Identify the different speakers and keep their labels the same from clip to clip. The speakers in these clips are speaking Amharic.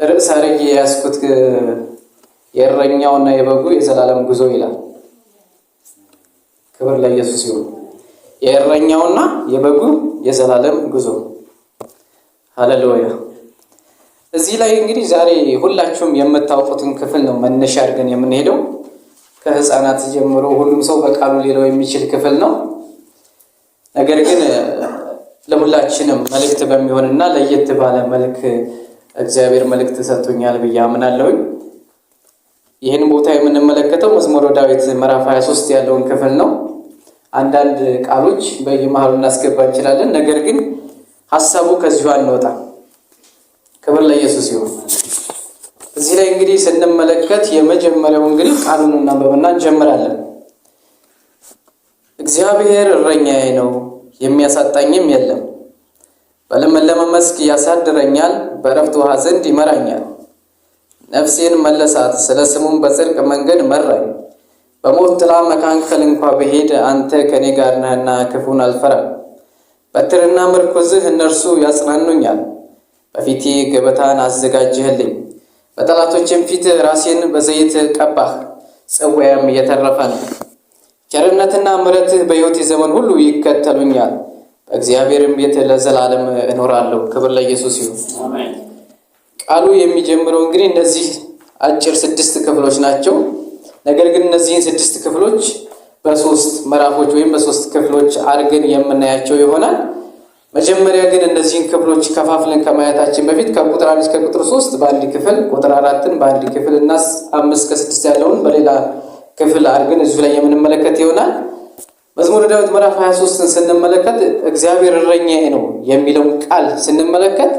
Speaker 1: ርዕስ አድርጌ ያስኩት የእረኛውና የበጉ የዘላለም ጉዞ ይላል። ክብር ለኢየሱስ ይሁን። የእረኛውና የበጉ የዘላለም ጉዞ ሃሌሉያ። እዚህ ላይ እንግዲህ ዛሬ ሁላችሁም የምታውቁትን ክፍል ነው መነሻ አድርገን የምንሄደው። ከህፃናት ጀምሮ ሁሉም ሰው በቃሉ ሊለው የሚችል ክፍል ነው። ነገር ግን ለሁላችንም መልእክት በሚሆንና ለየት ባለ መልክ እግዚአብሔር መልእክት ሰጥቶኛል ብዬ አምናለሁ። ይህን ቦታ የምንመለከተው መዝሙረ ዳዊት ምዕራፍ 23 ያለውን ክፍል ነው። አንዳንድ ቃሎች በየመሃሉ እናስገባ እንችላለን፣ ነገር ግን ሐሳቡ ከዚሁ አንወጣ። ክብር ለኢየሱስ ይሁን። እዚህ ላይ እንግዲህ ስንመለከት የመጀመሪያው እንግዲህ ቃሉን እናንብብና እንጀምራለን። እግዚአብሔር እረኛዬ ነው፣ የሚያሳጣኝም የለም። በለመለመ መስክ ያሳድረኛል፣ በዕረፍት ውኃ ዘንድ ይመራኛል። ነፍሴን መለሳት፣ ስለ ስሙም በጽድቅ መንገድ መራኝ። በሞት ጥላ መካከል እንኳ ብሄድ አንተ ከኔ ጋር ነህና ክፉን አልፈራም። በትርና ምርኩዝህ እነርሱ ያጽናኑኛል። በፊቴ ገበታን አዘጋጀህልኝ፣ በጠላቶችም ፊት ራሴን በዘይት ቀባህ። ጽዋዬም የተረፈ ነው። ቸርነትና ምሕረትህ በሕይወቴ ዘመን ሁሉ ይከተሉኛል፣ በእግዚአብሔርም ቤት ለዘላለም እኖራለሁ። ክብር ለኢየሱስ ይሁን። አሜን። ቃሉ የሚጀምረው እንግዲህ እነዚህ አጭር 6 ክፍሎች ናቸው። ነገር ግን እነዚህን 6 ክፍሎች በ3 ምዕራፎች ወይም በ3 ክፍሎች አድርገን የምናያቸው ይሆናል። መጀመሪያ ግን እነዚህን ክፍሎች ከፋፍለን ከማየታችን በፊት ከቁጥር 1 እስከ ቁጥር 3 በአንድ ክፍል፣ ቁጥር 4ን በአንድ ክፍል እና 5 እስከ 6 ያለውን በሌላ ክፍል አድርገን እዚሁ ላይ የምንመለከት ይሆናል። መዝሙረ ዳዊት ምዕራፍ 23ን ስንመለከት እግዚአብሔር እረኛዬ ነው የሚለውን ቃል ስንመለከት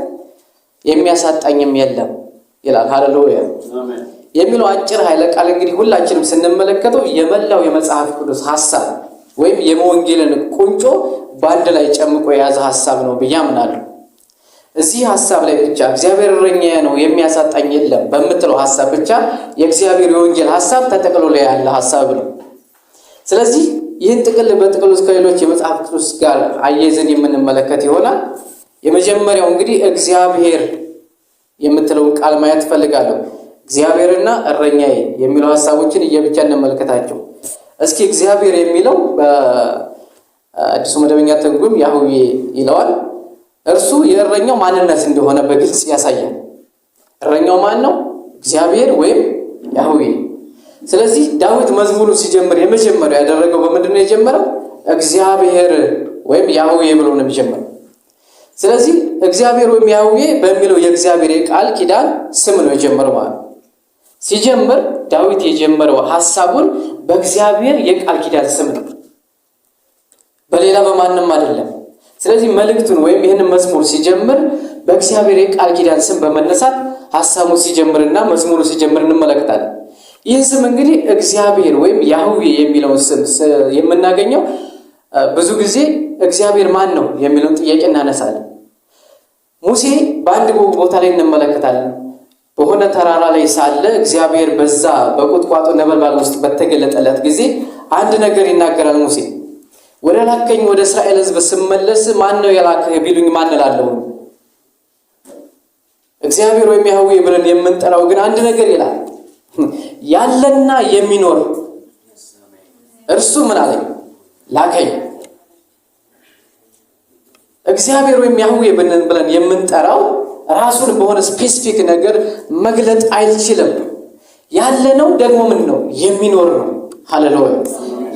Speaker 1: የሚያሳጣኝም የለም ይላል። ሃሌሉያ አሜን። የሚለው አጭር ኃይለ ቃል እንግዲህ ሁላችንም ስንመለከተው የመላው የመጽሐፍ ቅዱስ ሐሳብ ወይም የወንጌልን ቁንጮ በአንድ ላይ ጨምቆ የያዘ ሐሳብ ነው ብዬ አምናለሁ። እዚህ ሐሳብ ላይ ብቻ እግዚአብሔር እረኛዬ ነው የሚያሳጣኝ የለም በምትለው ሐሳብ ብቻ የእግዚአብሔር የወንጌል ሐሳብ ተጠቅልሎ ያለ ሐሳብ ነው። ስለዚህ ይህን ጥቅል በጥቅል ውስጥ ከሌሎች የመጽሐፍ ቅዱስ ጋር አያይዘን የምንመለከት ይሆናል። የመጀመሪያው እንግዲህ እግዚአብሔር የምትለውን ቃል ማየት ፈልጋለሁ። እግዚአብሔርና እረኛዬ የሚለው ሐሳቦችን እየብቻ እንመለከታቸው። እስኪ እግዚአብሔር የሚለው በአዲሱ መደበኛ ትርጉም ያህዌ ይለዋል። እርሱ የእረኛው ማንነት እንደሆነ በግልጽ ያሳያል። እረኛው ማን ነው? እግዚአብሔር ወይም ያህዌ። ስለዚህ ዳዊት መዝሙሩ ሲጀምር የመጀመሪያው ያደረገው በምንድን ነው የጀመረው? እግዚአብሔር ወይም ያህዌ ብሎ ነው የሚጀምረው። ስለዚህ እግዚአብሔር ወይም ያህዌ በሚለው የእግዚአብሔር የቃል ኪዳን ስም ነው የጀመረው ማለት ነው። ሲጀምር ዳዊት የጀመረው ሐሳቡን በእግዚአብሔር የቃል ኪዳን ስም ነው፣ በሌላ በማንም አይደለም። ስለዚህ መልእክቱን ወይም ይህንን መዝሙር ሲጀምር በእግዚአብሔር የቃል ኪዳን ስም በመነሳት ሐሳቡን ሲጀምርና መዝሙሩ ሲጀምር እንመለከታለን። ይህ ስም እንግዲህ እግዚአብሔር ወይም ያህዌ የሚለውን ስም የምናገኘው ብዙ ጊዜ እግዚአብሔር ማን ነው የሚለውን ጥያቄ እናነሳለን። ሙሴ በአንድ ቦታ ላይ እንመለከታለን። በሆነ ተራራ ላይ ሳለ እግዚአብሔር በዛ በቁጥቋጦ ነበልባል ውስጥ በተገለጠለት ጊዜ አንድ ነገር ይናገራል። ሙሴ ወደ ላከኝ ወደ እስራኤል ሕዝብ ስመለስ ማን ነው የላከህ ቢሉኝ ማን እላለሁ? እግዚአብሔር ወይም ያህዌ ብለን የምንጠራው ግን አንድ ነገር ይላል፣ ያለና የሚኖር እርሱ ምን አለኝ? ላከኝ። እግዚአብሔር ወይም ያህዌ ብለን የምንጠራው ራሱን በሆነ ስፔሲፊክ ነገር መግለጥ አይችልም። ያለ ነው ደግሞ ምን ነው? የሚኖር ነው። ሃሌሉያ።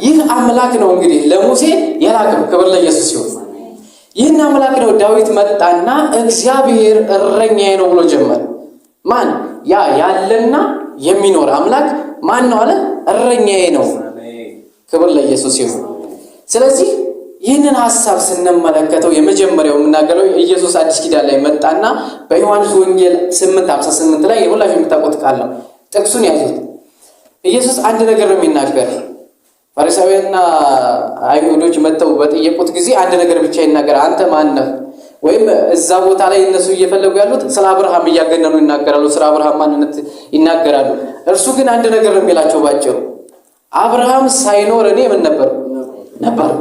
Speaker 1: ይህ አምላክ ነው እንግዲህ ለሙሴ የላከው። ክብር ለኢየሱስ ይሁን። ይህን አምላክ ነው ዳዊት መጣና እግዚአብሔር እረኛዬ ነው ብሎ ጀመረ። ማን? ያ ያለና የሚኖር አምላክ ማን ነው አለ? እረኛዬ ነው። ክብር ለኢየሱስ ይሁን። ስለዚህ ይህንን ሐሳብ ስንመለከተው የመጀመሪያው የምናገረው ኢየሱስ አዲስ ኪዳን ላይ መጣና በዮሐንስ ወንጌል 8:58 ላይ ሁላችሁም የምታውቁት ቃል ነው። ጥቅሱን ያዙት። ኢየሱስ አንድ ነገር ነው የሚናገር። ፈሪሳውያንና አይሁዶች መጥተው በጠየቁት ጊዜ አንድ ነገር ብቻ ይናገር፣ አንተ ማን ነህ? ወይም እዛ ቦታ ላይ እነሱ እየፈለጉ ያሉት ስለ አብርሃም እያገነኑ ይናገራሉ፣ ስለ አብርሃም ማንነት ይናገራሉ። እርሱ ግን አንድ ነገር ነው የሚላቸው ባጭሩ፣ አብርሃም ሳይኖር እኔ ምን ነበርኩ።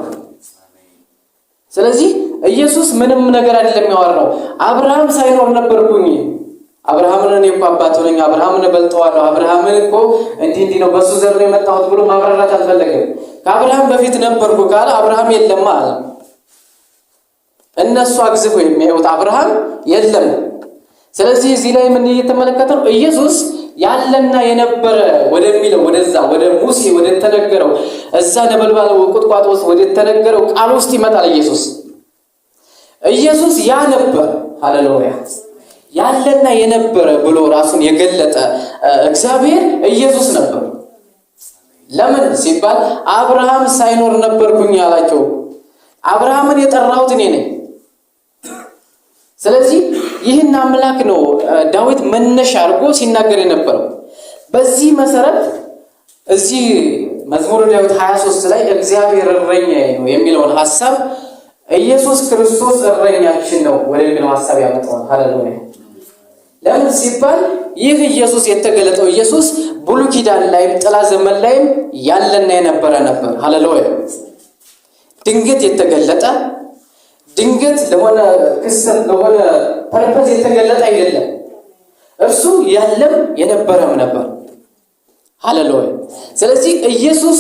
Speaker 1: ስለዚህ ኢየሱስ ምንም ነገር አይደለም ያወራው፣ አብርሃም ሳይኖር ነበርኩኝ፣ አብርሃምን እኔ እኮ አባቱ ነኝ፣ አብርሃምን እበልጠዋለሁ፣ አብርሃምን እኮ እንዲህ ነው በሱ ዘር ነው የመጣሁት ብሎ ማብራራት አልፈለገም። ከአብርሃም በፊት ነበርኩ ካለ አብርሃም የለም አለ። እነሱ አግዝፈው የሚያዩት አብርሃም የለም። ስለዚህ እዚህ ላይ ምን እየተመለከተው ኢየሱስ ያለና የነበረ ወደሚለው ወደዛ ወደ ሙሴ ወደ ተነገረው እዛ ነበልባል ቁጥቋጦ ውስጥ ወደ ተነገረው ቃል ውስጥ ይመጣል። ኢየሱስ ያ ነበር። ሃሌሉያ! ያለና የነበረ ብሎ ራሱን የገለጠ እግዚአብሔር ኢየሱስ ነበር። ለምን ሲባል አብርሃም ሳይኖር ነበርኩኝ ያላቸው። አብርሃምን የጠራሁት እኔ ነኝ። ስለዚህ ይህን አምላክ ነው ዳዊት መነሻ አድርጎ ሲናገር የነበረው። በዚህ መሰረት እዚህ መዝሙረ ዳዊት 23 ላይ እግዚአብሔር እረኛዬ ነው የሚለውን ሐሳብ ኢየሱስ ክርስቶስ እረኛችን ነው ወደሚለው ሐሳብ ያመጣዋል። ሃሌሉያ! ለምን ሲባል ይህ ኢየሱስ የተገለጠው ኢየሱስ ብሉይ ኪዳን ላይ ጥላ ዘመን ላይ ያለና የነበረ ነበር። ሃሌሉያ! ድንገት የተገለጠ ድንገት ለሆነ ክስተት ለሆነ ፐርፐዝ የተገለጠ አይደለም። እርሱ ያለም የነበረም ነበር። ሃሌሉያ! ስለዚህ ኢየሱስ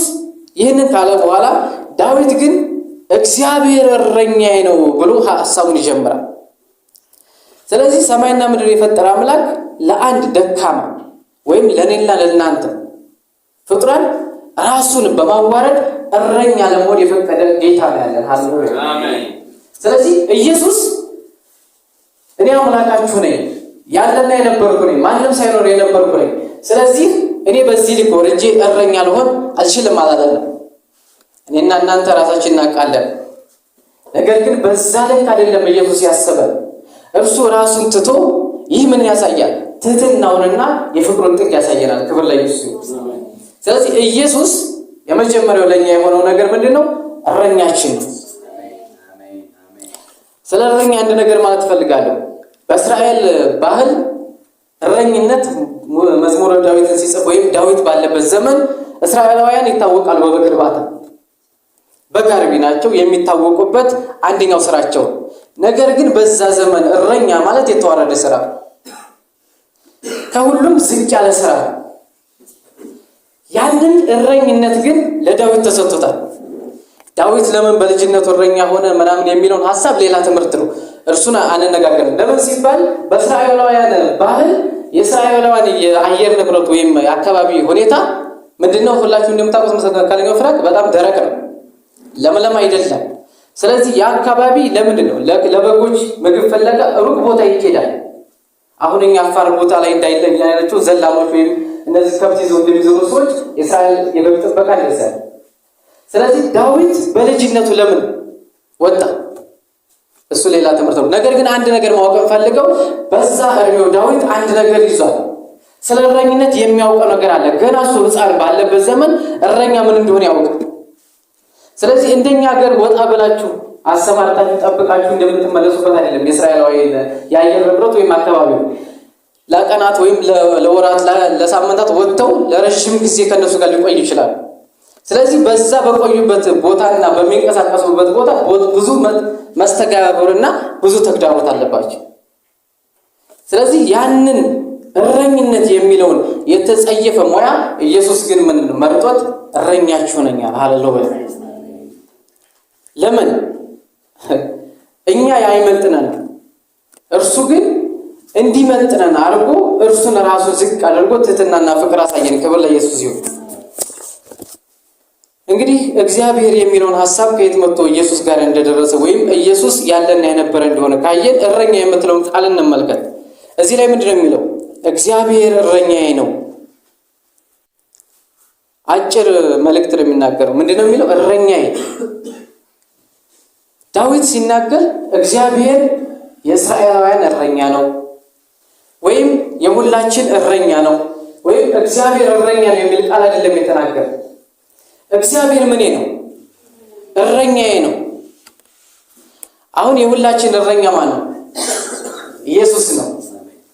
Speaker 1: ይህንን ካለ በኋላ ዳዊት ግን እግዚአብሔር እረኛዬ ነው ብሎ ሐሳቡን ይጀምራል። ስለዚህ ሰማይና ምድር የፈጠረ አምላክ ለአንድ ደካማ ወይም ለኔና ለእናንተ ፍጡራን ራሱን በማዋረድ እረኛ ለመሆን የፈቀደ ጌታ ነው ያለን። ሃሌሉያ! አሜን። ስለዚህ ኢየሱስ እኔ አምላካችሁ ነኝ፣ ያለና የነበርኩ ነኝ፣ ማንም ሳይኖር የነበርኩ ነኝ። ስለዚህ እኔ በዚህ ልክ ወርጄ እረኛ ልሆን አልችልም አላለም። እኔና እናንተ ራሳችን እናውቃለን። ነገር ግን በዛ ላይ አይደለም ኢየሱስ ያሰበን። እርሱ ራሱን ትቶ ይህ ምን ያሳያል? ትህትናውንና የፍቅሩን ጥግ ያሳየናል። ክብር ለኢየሱስ ይሁን። ስለዚህ ኢየሱስ የመጀመሪያው ለኛ የሆነው ነገር ምንድነው? እረኛችን ነው። ስለ እረኛ አንድ ነገር ማለት ፈልጋለሁ። በእስራኤል ባህል እረኝነት መዝሙረ ዳዊትን ሲጽፍ ወይም ዳዊት ባለበት ዘመን እስራኤላውያን ይታወቃሉ በበግ እርባታ። በግ አርቢ ናቸው፣ የሚታወቁበት አንደኛው ስራቸው። ነገር ግን በዛ ዘመን እረኛ ማለት የተዋረደ ስራ፣ ከሁሉም ዝቅ ያለ ስራ። ያንን እረኝነት ግን ለዳዊት ተሰጥቶታል። ዳዊት ለምን በልጅነቱ እረኛ ሆነ ምናምን የሚለውን ሐሳብ ሌላ ትምህርት ነው። እርሱን አንነጋገርም። ለምን ሲባል በእስራኤላውያን ባህል የእስራኤላውያን የአየር ንብረት ወይም የአካባቢ ሁኔታ ምንድነው? ሁላችሁ እንደምታውቁት መካከለኛው ምስራቅ በጣም ደረቅ ነው፣ ለምለም አይደለም። ስለዚህ የአካባቢ ለምንድነው ለበጎች ምግብ ፍለጋ ሩቅ ቦታ ይኬዳል። አሁን እኛ አፋር ቦታ ላይ እንዳይለኝ ያላችሁ ዘላኖች ወይም እነዚህ ከብት ይዘው እንደሚዞሩ ሰዎች የእስራኤል የበግ ጥበቃ እንደዛል። ስለዚህ ዳዊት በልጅነቱ ለምን ወጣ? እሱ ሌላ ትምህርት ነው። ነገር ግን አንድ ነገር ማወቅ ፈልገው በዛ እድሜው ዳዊት አንድ ነገር ይዟል። ስለ እረኝነት የሚያውቀው ነገር አለ። ገና እሱ ሕፃን ባለበት ዘመን እረኛ ምን እንደሆነ ያውቃል። ስለዚህ እንደኛ ሀገር ወጣ ብላችሁ አሰማርታችሁ ጠብቃችሁ እንደምትመለሱበት አይደለም። የእስራኤላዊ የአየር ንብረት ወይም አካባቢው ለቀናት ወይም ለወራት ለሳምንታት ወጥተው ለረጅም ጊዜ ከነሱ ጋር ሊቆዩ ይችላል። ስለዚህ በዛ በቆዩበት ቦታና በሚንቀሳቀሱበት ቦታ ብዙ መስተጋብርና ብዙ ተግዳሮት አለባቸው። ስለዚህ ያንን እረኝነት የሚለውን የተጸየፈ ሙያ ኢየሱስ ግን ምን መርጦት እረኛችሁ ነኝ አለ። ሃሌሉያ! ለምን? እኛ ያይመጥነን፣ እርሱ ግን እንዲመጥነን አድርጎ እርሱን ራሱ ዝቅ አድርጎ ትህትናና ፍቅር አሳየን። ክብር ለኢየሱስ ይሁን። እንግዲህ እግዚአብሔር የሚለውን ሐሳብ ከየት መጥቶ ኢየሱስ ጋር እንደደረሰ ወይም ኢየሱስ ያለና የነበረ እንደሆነ ካየን እረኛ የምትለውን ቃል እንመልከት። እዚህ ላይ ምንድነው የሚለው? እግዚአብሔር እረኛዬ ነው። አጭር መልእክት ነው የሚናገረው። ምንድነው የሚለው? እረኛዬ። ዳዊት ሲናገር እግዚአብሔር የእስራኤላውያን እረኛ ነው ወይም የሁላችን እረኛ ነው ወይም እግዚአብሔር እረኛ ነው የሚል ቃል አይደለም የተናገረ። እግዚአብሔር ምኔ ነው? እረኛዬ ነው። አሁን የሁላችን እረኛ ማን ነው? ኢየሱስ ነው።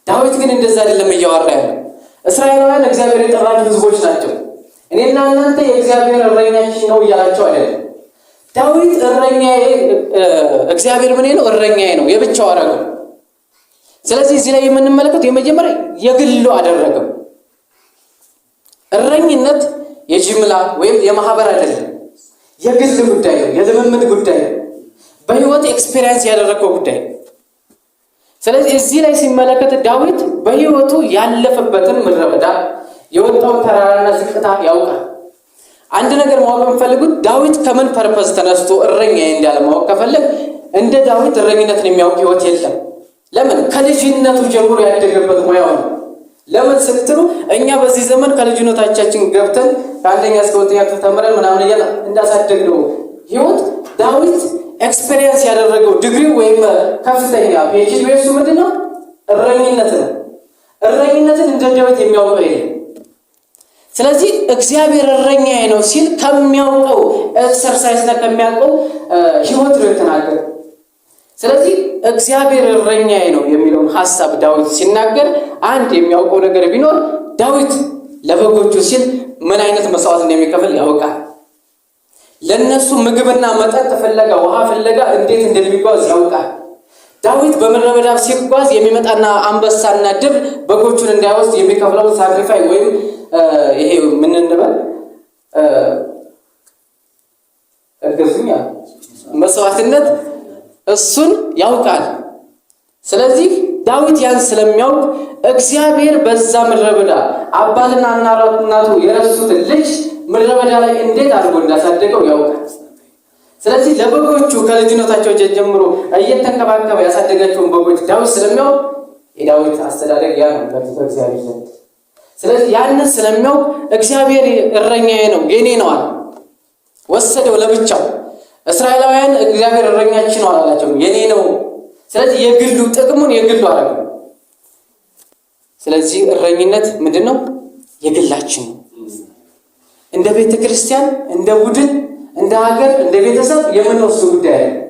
Speaker 1: ዳዊት ግን እንደዛ አይደለም እያወራ ያለው። እስራኤላውያን እግዚአብሔር የጠራቸው ሕዝቦች ናቸው። እኔና እናንተ የእግዚአብሔር እረኛችን ነው እያላቸው አይደለም። ዳዊት እረኛዬ እግዚአብሔር ምኔ ነው? እረኛዬ ነው። የብቻው አረገው። ስለዚህ እዚህ ላይ የምንመለከተው የመጀመሪያ የግሉ አደረገው። እረኝነት የጅምላ ወይም የማህበር አይደለም፣ የግል ጉዳይ ነው፣ የልምምድ ጉዳይ ነው፣ በህይወት ኤክስፒሪየንስ ያደረገው ጉዳይ ነው። ስለዚህ እዚህ ላይ ሲመለከት ዳዊት በህይወቱ ያለፈበትን ምድረ በዳ የወጣውን ተራራና ዝቅታ ያውቃል። አንድ ነገር ማወቅ የምፈልጉት ዳዊት ከምን ፐርፐዝ ተነስቶ እረኛ እንዳለ ማወቅ ከፈለግ እንደ ዳዊት እረኝነትን የሚያውቅ ህይወት የለም። ለምን? ከልጅነቱ ጀምሮ ያደገበት ሙያው ነው። ለምን ስትሉ እኛ በዚህ ዘመን ከልጅነታችን ገብተን ከአንደኛ እስከ ሁለተኛ ክፍል ተምረን ምናምን እያለ እንዳሳደግነው ህይወት ዳዊት ኤክስፔሪየንስ ያደረገው ዲግሪ ወይም ከፍተኛ ፒኤችዲ ወይስ ምንድነው? እረኝነት ነው። እረኝነትን እንደ ዳዊት የሚያውቀው የለም። ስለዚህ እግዚአብሔር እረኛዬ ነው ሲል ከሚያውቀው ኤክሰርሳይዝ እና ከሚያውቀው ህይወት ነው የተናገረው። ስለዚህ እግዚአብሔር እረኛዬ ነው የሚለውን ሐሳብ ዳዊት ሲናገር አንድ የሚያውቀው ነገር ቢኖር ዳዊት ለበጎቹ ሲል ምን አይነት መስዋዕት እንደሚከፍል ያውቃል። ለነሱ ምግብና መጠጥ ፍለጋ ውሃ ፍለጋ እንዴት እንደሚጓዝ ያውቃል። ዳዊት በምድረ በዳ ሲጓዝ የሚመጣና አንበሳና ድብ በጎቹን እንዳይወስድ የሚከፍለው ሳክሪፋይ ወይም ይሄ ምን እንበል እርግዝኛ መስዋዕትነት እሱን ያውቃል። ስለዚህ ዳዊት ያን ስለሚያውቅ እግዚአብሔር በዛ ምድረ በዳ አባትና እናቱ የረሱትን ልጅ ምድረ በዳ ላይ እንዴት አድርጎ እንዳሳደገው ያውቃል። ስለዚህ ለበጎቹ ከልጅነታቸው ጀምሮ እየተንከባከበ ያሳደጋቸውን በጎች ዳዊት ስለሚያውቅ የዳዊት አስተዳደግ ያ ነው በእግዚአብሔር ዘንድ። ስለዚህ ያንን ስለሚያውቅ እግዚአብሔር እረኛዬ ነው የኔ ነው አለ። ወሰደው ለብቻው። እስራኤላውያን እግዚአብሔር እረኛችን ነው አላላቸው፣ የኔ ነው። ስለዚህ የግሉ ጥቅሙን የግሉ አረገ። ስለዚህ እረኝነት ምንድነው? የግላችን ነው። እንደ ቤተ ክርስቲያን፣ እንደ ቡድን፣ እንደ ሀገር፣ እንደ ቤተሰብ የምንወስደው ጉዳይ አይደለም።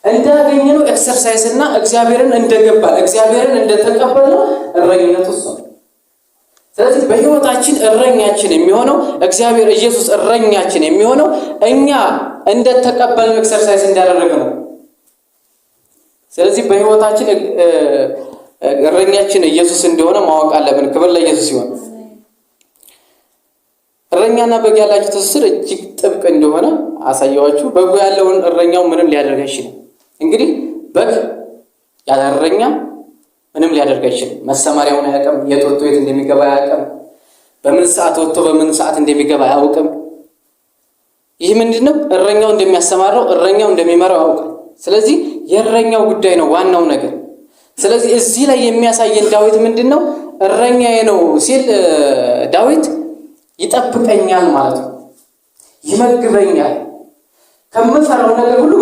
Speaker 1: እንዳገኘነው ኤክሰርሳይዝ እና እግዚአብሔርን እንደገባን እግዚአብሔርን እንደተቀበልነው እረኝነት እሱ ነው። ስለዚህ በህይወታችን እረኛችን የሚሆነው እግዚአብሔር ኢየሱስ እረኛችን የሚሆነው እኛ እንደተቀበልነው ኤክሰርሳይዝ እንዳደረግነው። ስለዚህ በህይወታችን እረኛችን ኢየሱስ እንደሆነ ማወቅ አለብን። ክብር ለኢየሱስ ይሁን። እረኛና በግ ያላቸው ትስስር እጅግ ጥብቅ እንደሆነ አሳየዋችሁ። በጉ ያለውን እረኛው ምንም ሊያደርግ አይችልም። እንግዲህ በግ ያለ እረኛ ምንም ሊያደርግ አይችልም። መሰማሪያውን አያውቅም። የት ወጥቶ የት እንደሚገባ አያውቅም። በምን ሰዓት ወጥቶ በምን ሰዓት እንደሚገባ አያውቅም። ይህ ምንድነው? እረኛው እንደሚያሰማራው እረኛው እንደሚመራው ያውቃል። ስለዚህ የእረኛው ጉዳይ ነው ዋናው ነገር። ስለዚህ እዚህ ላይ የሚያሳየን ዳዊት ምንድነው? እረኛዬ ነው ሲል ዳዊት ይጠብቀኛል ማለት ነው። ይመግበኛል፣ ከምፈራው ነገር ሁሉ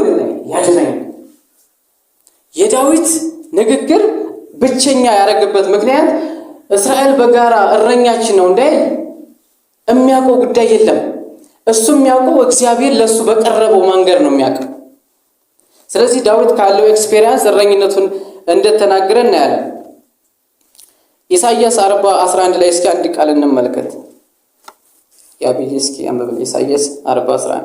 Speaker 1: ያድነኛል። የዳዊት ንግግር ብቸኛ ያደረገበት ምክንያት እስራኤል በጋራ እረኛችን ነው እንዳይል የሚያውቀው ጉዳይ የለም። እሱ የሚያውቀው እግዚአብሔር ለሱ በቀረበው መንገድ ነው የሚያውቀው። ስለዚህ ዳዊት ካለው ኤክስፔሪየንስ እረኝነቱን እንደተናገረ እናያለን። ኢሳይያስ 40:11 ላይ እስኪ አንድ ቃል እንመልከት። ያብይ እስኪ አንብበል። ኢሳይያስ 40:11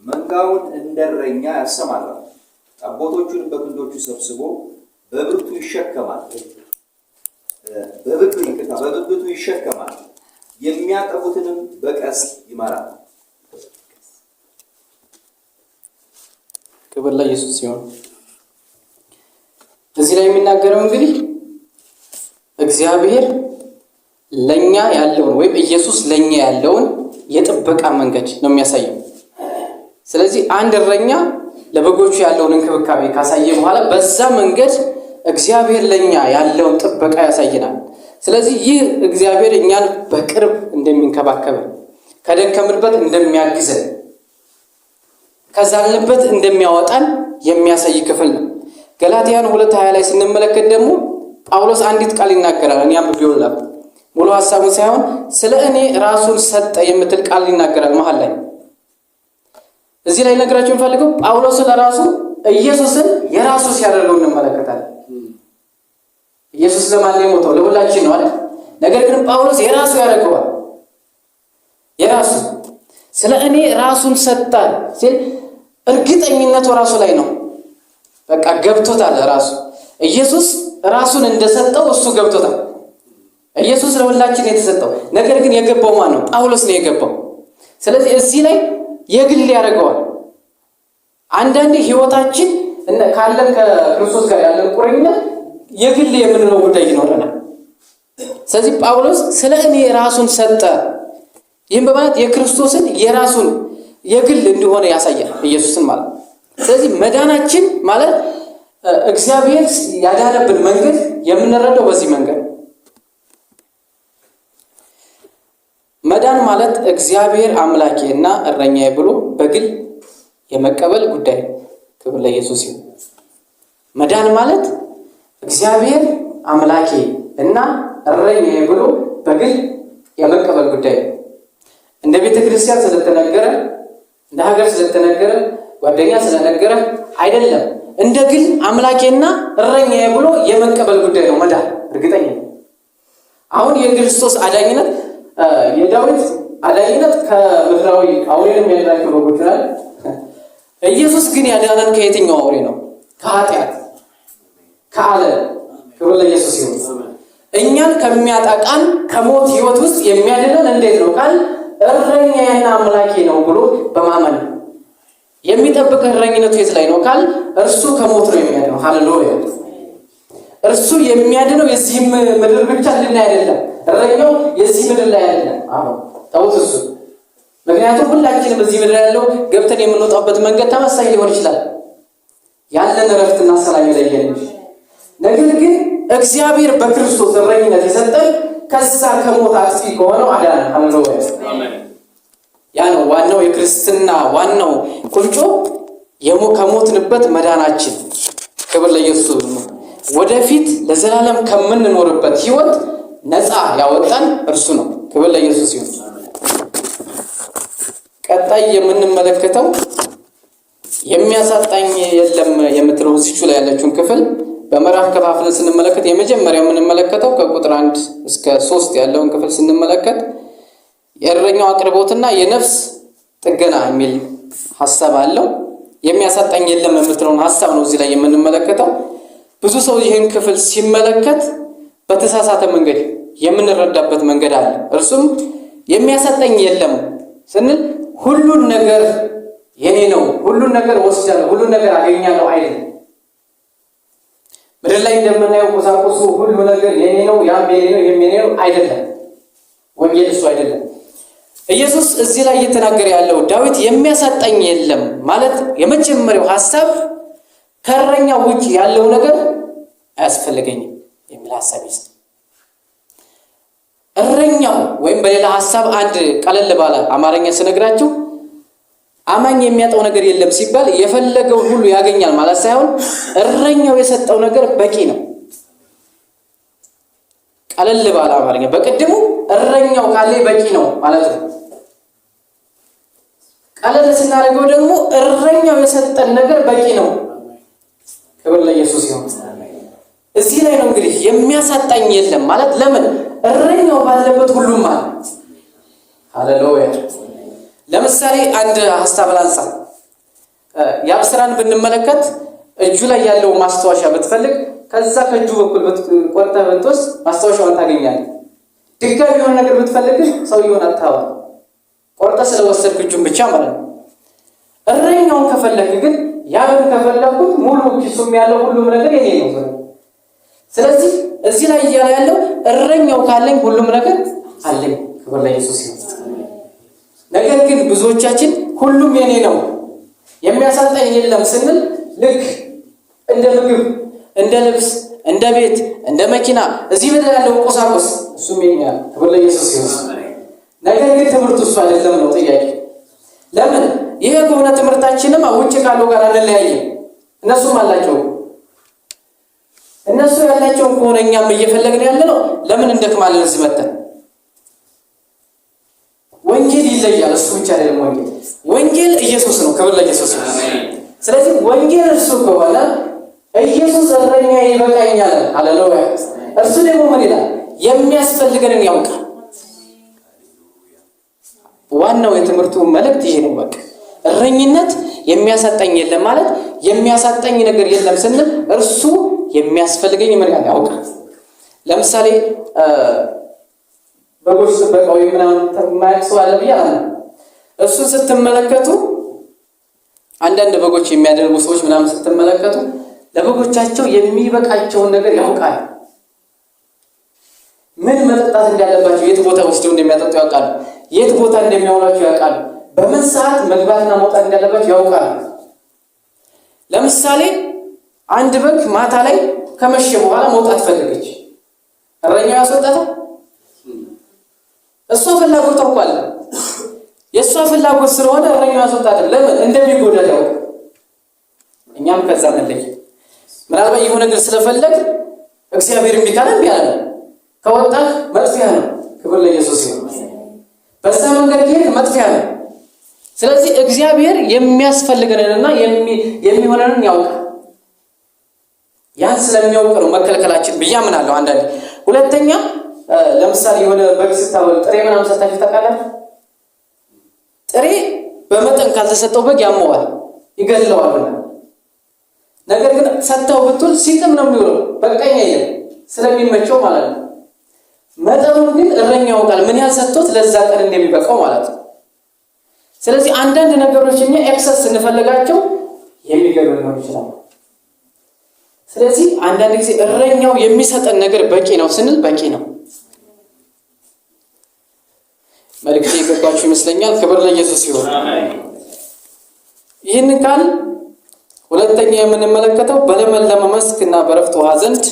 Speaker 2: መንጋውን እንደረኛ ያሰማራል፣ ጠቦቶቹን በክንዶቹ ሰብስቦ በብብቱ ይሸከማል፣ በብብቱ ይሸከማል፣ የሚያጠቡትንም በቀስት ይመራል።
Speaker 1: ክብር ለኢየሱስ ሲሆን እዚህ ላይ የሚናገረው እንግዲህ እግዚአብሔር ለኛ ያለውን ወይም ኢየሱስ ለኛ ያለውን የጥበቃ መንገድ ነው የሚያሳየው። ስለዚህ አንድ እረኛ ለበጎቹ ያለውን እንክብካቤ ካሳየ በኋላ በዛ መንገድ እግዚአብሔር ለኛ ያለውን ጥበቃ ያሳየናል። ስለዚህ ይህ እግዚአብሔር እኛን በቅርብ እንደሚንከባከበን፣ ከደከምንበት እንደሚያግዘን፣ ከዛልንበት እንደሚያወጣን የሚያሳይ ክፍል ነው። ገላትያን 2:20 ላይ ስንመለከት ደግሞ ጳውሎስ አንዲት ቃል ይናገራል። እኔ አንብቤውላ ሙሉ ሐሳቡን ሳይሆን ስለ እኔ ራሱን ሰጠ የምትል ቃል ይናገራል መሃል ላይ። እዚህ ላይ ነገራችሁ እንፈልገው ጳውሎስ ለራሱ ኢየሱስን የራሱ ሲያደርገው እንመለከታለን። ኢየሱስ ለማን ነው የሞተው? ለሁላችን ነው አይደል? ነገር ግን ጳውሎስ የራሱ ያደርገዋል። የራሱ ስለ እኔ ራሱን ሰጠ ሲል እርግጠኝነቱ ራሱ ላይ ነው። በቃ ገብቶታል። ራሱ ኢየሱስ ራሱን እንደሰጠው እሱ ገብቶታል። ኢየሱስ ለሁላችን የተሰጠው ነገር ግን የገባው ማን ነው? ጳውሎስ ነው የገባው። ስለዚህ እዚህ ላይ የግል ያደርገዋል። አንዳንዴ ህይወታችን ካለን ከክርስቶስ ጋር ያለን ቁርኝነት የግል የምንለው ጉዳይ ይኖረናል። ስለዚህ ጳውሎስ ስለ እኔ ራሱን ሰጠ። ይህም በማለት የክርስቶስን የራሱን የግል እንደሆነ ያሳያል ኢየሱስን ማለት። ስለዚህ መዳናችን ማለት እግዚአብሔር ያዳነብን መንገድ የምንረዳው በዚህ መንገድ ነው። መዳን ማለት እግዚአብሔር አምላኬ እና እረኛዬ ብሎ በግል የመቀበል ጉዳይ ነው። ክብር ለኢየሱስ ይሁን። መዳን ማለት እግዚአብሔር አምላኬ እና እረኛዬ ብሎ በግል የመቀበል ጉዳይ ነው። እንደ ቤተ ክርስቲያን ስለተነገረ፣ እንደ ሀገር ስለተነገረ፣ ጓደኛ ስለነገረ አይደለም። እንደ ግል አምላኬና እረኛዬ ብሎ የመቀበል ጉዳይ ነው መዳን። እርግጠኛ አሁን የክርስቶስ አዳኝነት የዳዊት አዳኝነት ከምድራዊ አውሬንም ያዳነው በጎች ላይ ኢየሱስ ግን ያዳነን ከየትኛው አውሬ ነው? ከኃጢአት ከዓለም። ክብር ለኢየሱስ ይሁን። እኛን ከሚያጠቃን ከሞት ህይወት ውስጥ የሚያድነን እንዴት ነው ካል እረኛዬና አምላኬ ነው ብሎ በማመን የሚጠብቅ እረኝነቱ የት ላይ ነው ካል እርሱ ከሞት ነው የሚያድነው። ሃሌሉያ። እርሱ የሚያድነው የዚህ ምድር ብቻ እንድናይ አይደለም። እረኛው የዚህ ምድር ላይ አይደለም። አሁን ተውት እሱ። ምክንያቱም ሁላችንም በዚህ ምድር ያለው ገብተን የምንወጣበት መንገድ ተመሳሳይ ሊሆን ይችላል። ያለን እረፍትና ሰላም ይለየን። ነገር ግን እግዚአብሔር በክርስቶስ እረኝነት የሰጠን ከዛ ከሞት አጥፊ ከሆነው አዳነ። ሃሌሉያ። ያ ነው ዋናው የክርስትና ዋናው ቁንጮ ከሞትንበት መዳናችን። ክብር ለኢየሱስ። ወደፊት ለዘላለም ከምንኖርበት ህይወት ነፃ ያወጣን እርሱ ነው። ክብር ለኢየሱስ ይሁን። ቀጣይ የምንመለከተው የሚያሳጣኝ የለም የምትለው እዚቹ ላይ ያለችውን ክፍል በምዕራፍ ከፋፍለን ስንመለከት የመጀመሪያው የምንመለከተው ከቁጥር 1 እስከ 3 ያለውን ክፍል ስንመለከት የእረኛው አቅርቦትና የነፍስ ጥገና የሚል ሐሳብ አለው። የሚያሳጣኝ የለም የምትለውን ሐሳብ ነው እዚህ ላይ የምንመለከተው። ብዙ ሰው ይህን ክፍል ሲመለከት በተሳሳተ መንገድ የምንረዳበት መንገድ አለ። እርሱም የሚያሳጣኝ የለም ስንል ሁሉን ነገር የኔ ነው፣ ሁሉን ነገር ወስጃለሁ፣ ሁሉን ነገር አገኛለሁ አይደለም። ምድር ላይ እንደምናየው ቁሳቁሱ ሁሉ ነገር የኔ ነው፣ ያም የኔ ነው፣ የኔ ነው አይደለም። ወንጌል እሱ አይደለም። ኢየሱስ እዚህ ላይ እየተናገረ ያለው ዳዊት የሚያሳጣኝ የለም ማለት የመጀመሪያው ሐሳብ ከእረኛው ውጭ ያለው ነገር አያስፈልገኝም የሚል ሐሳብ ይዘ እረኛው ወይም በሌላ ሐሳብ አንድ ቀለል ባለ አማርኛ ስነግራችሁ አማኝ የሚያጣው ነገር የለም ሲባል የፈለገው ሁሉ ያገኛል ማለት ሳይሆን እረኛው የሰጠው ነገር በቂ ነው። ቀለል ባለ አማርኛ በቀደሙ እረኛው ካለ በቂ ነው ማለት ነው። ቀለል ስናደርገው ደግሞ እረኛው የሰጠን ነገር በቂ ነው። ክብር ለኢየሱስ ይሁን። እዚህ ላይ ነው እንግዲህ የሚያሳጣኝ የለም ማለት ለምን እረኛው ባለበት ሁሉም ማለት ሃሌሉያ። ለምሳሌ አንድ ሐሳብ ላንሳ። ያብስራን ብንመለከት እጁ ላይ ያለው ማስታወሻ ብትፈልግ ከዛ ከእጁ በኩል ቆርጠህ ብትወስድ ማስታወሻውን ታገኛለህ። ድጋሚ የሆነ ነገር ብትፈልግ ሰውየውን አታወራም፣ ቆርጠህ ስለወሰድክ እጁን ብቻ ማለት ነው። እረኛውን ከፈለክ ግን ያን ከፈለኩት ሙሉ ኪሱም ያለው ሁሉም ነገር የኔ ነው። ስለዚህ እዚህ ላይ እያለ ያለው እረኛው ካለኝ ሁሉም ነገር አለኝ። ክብር ለኢየሱስ ይሁን። ነገር ግን ብዙዎቻችን ሁሉም የኔ ነው የሚያሳጣኝ የለም ስንል ልክ እንደ ምግብ፣ እንደ ልብስ፣ እንደ ቤት፣ እንደ መኪና እዚህ ምድር ያለው ቁሳቁስ እሱም የኛ። ክብር ለኢየሱስ ይሁን። ነገር ግን ትምህርቱ እሱ አይደለም ነው ጥያቄ። ለምን ይሄ ከሆነ ትምህርታችንም ውጭ ካለው ጋር አንለያይም። እነሱም አላቸው። እነሱ ያላቸው ከሆነ እኛም እየፈለግን ያለ ነው። ለምን እንደክማለን እዚህ መተን? ወንጌል ይለያል። እሱ ብቻ አይደለም ወንጌል ኢየሱስ ነው። ክብር ለኢየሱስ ነው። ስለዚህ ወንጌል እሱ ከሆነ ኢየሱስ እረኛዬ ይበቃኛል። ሃሌሉያ። እሱ ደግሞ ምን ይላል? የሚያስፈልገንን ያውቃል። ዋናው የትምህርቱ መልእክት ይሄ ነው። በቃ እረኝነት የሚያሳጣኝ የለም ማለት የሚያሳጣኝ ነገር የለም ስንል እርሱ የሚያስፈልገኝ ምን ያውቃል። ለምሳሌ በጎች ጥበቃ ወይ ምናምን የማያውቅ ሰው አለ ብያለሁ። እሱን ስትመለከቱ አንዳንድ በጎች የሚያደርጉ ሰዎች ምናምን ስትመለከቱ ለበጎቻቸው የሚበቃቸውን ነገር ያውቃል። ምን መጠጣት እንዳለባቸው፣ የት ቦታ ወስደው እንደሚያጠጡ ያውቃሉ። የት ቦታ እንደሚያውላቸው ያውቃሉ። በምን ሰዓት መግባትና መውጣት እንዳለባቸው ያውቃሉ። ለምሳሌ አንድ በግ ማታ ላይ ከመሸ በኋላ መውጣት ፈለገች፣ እረኛው ያስወጣታል? እሷ ፍላጎት ታውቃለ። የእሷ ፍላጎት ስለሆነ እረኛው ያስወጣታል። ለምን እንደሚጎዳት ያውቃል። እኛም ከዛ መለይ ምናልባት ይሁን ነገር ስለፈለግ እግዚአብሔር ቢካለ ቢያለ ከወጣህ መጥፊያ ነው። ክብር ለኢየሱስ ይሁን። በዛ መንገድ ከሄድ መጥፊያ ነው። ስለዚህ እግዚአብሔር የሚያስፈልገንንና የሚሆነንን ያውቃል። ያን ስለሚያውቅ ነው መከልከላችን ብዬ አምናለሁ። አንዳንዴ ሁለተኛ ለምሳሌ የሆነ በግ ስታበል ጥሬ ምናምን ሰጣችሁ ታውቃላችሁ? ጥሬ በመጠን ካልተሰጠው በግ ያመዋል፣ ይገድለዋል። ነገር ግን ሰጥተው ብትል ሲጥም ነው የሚውለው፣ በቀኝ አይደለም ስለሚመቸው ማለት ነው። መጠኑን ግን እረኛው ያውቃል፣ ምን ያህል ሰጥቶት ለዛ ቀን እንደሚበቃው ማለት ነው። ስለዚህ አንዳንድ ነገሮች እኛ ኤክሰስ ስንፈልጋቸው የሚገርም ነው ይችላል። ስለዚህ አንዳንድ ጊዜ እረኛው የሚሰጠን ነገር በቂ ነው ስንል በቂ ነው። መልእክቴ የገባችሁ ይመስለኛል። ክብር ለኢየሱስ ይሁን። ይህን ቃል ሁለተኛ የምንመለከተው በለመለመ መስክና በረፍት ውሃ ዘንድ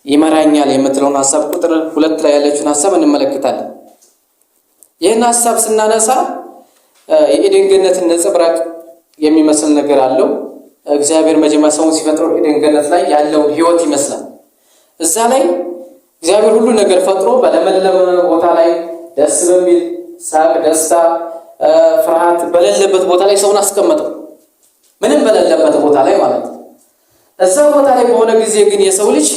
Speaker 1: ይመራኛል የምትለውን ሐሳብ ቁጥር 2 ላይ ያለችውን ሐሳብ እንመለከታለን። ይህን ሐሳብ ስናነሳ የኤደን ገነትን ነጸብራቅ የሚመስል ነገር አለው። እግዚአብሔር መጀመሪያ ሰውን ሲፈጥረው ኤደን ገነት ላይ ያለውን ሕይወት ይመስላል። እዛ ላይ እግዚአብሔር ሁሉ ነገር ፈጥሮ በለመለመ ቦታ ላይ ደስ በሚል ሳቅ፣ ደስታ፣ ፍርሃት በሌለበት ቦታ ላይ ሰውን አስቀመጠው። ምንም በሌለበት ቦታ ላይ ማለት ነው። እዛ ቦታ ላይ በሆነ ጊዜ ግን የሰው ልጅ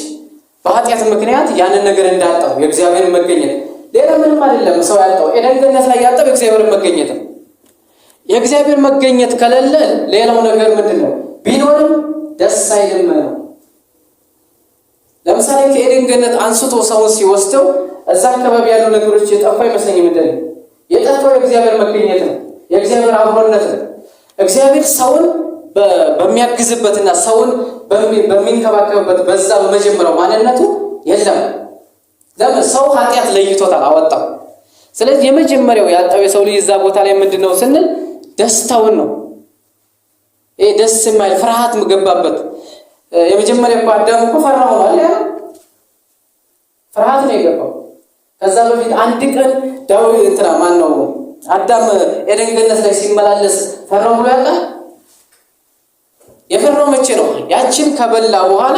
Speaker 1: በኃጢአት ምክንያት ያንን ነገር እንዳጣው የእግዚአብሔር መገኘት፣ ሌላ ምንም አይደለም ሰው ያጣው ኤደን ገነት ላይ ያጣው የእግዚአብሔር መገኘት ነው። የእግዚአብሔር መገኘት ከሌለ ሌላው ነገር ምንድነው? ቢኖርም ደስ አይልም ነው። ለምሳሌ ከኤደን ገነት አንስቶ ሰውን ሲወስደው እዛ አካባቢ ያሉ ነገሮች የጠፋ ይመስለኝ ምንድነው? የጠፋው የእግዚአብሔር መገኘት ነው፣ የእግዚአብሔር አብሮነት ነው። እግዚአብሔር ሰውን በሚያግዝበትና ሰውን በሚንከባከብበት በዛ በመጀመሪያው ማንነቱ የለም። ለምን? ሰው ኃጢአት ለይቶታል፣ አወጣው። ስለዚህ የመጀመሪያው ያጣው የሰው ልጅ እዛ ቦታ ላይ ምንድነው ስንል ደስታውን ነው። ይሄ ደስ የማይል ፍርሃት ገባበት። የመጀመሪያ እኮ አዳም እኮ ፈራው ማለት ያ ፍርሃት ነው የገባው። ከዛ በፊት አንድ ቀን ዳዊት አዳም ኤደን ገነት ላይ ሲመላለስ ፈራው ብሎ ያውቃል? የፈራው መቼ ነው? ያችን ከበላ በኋላ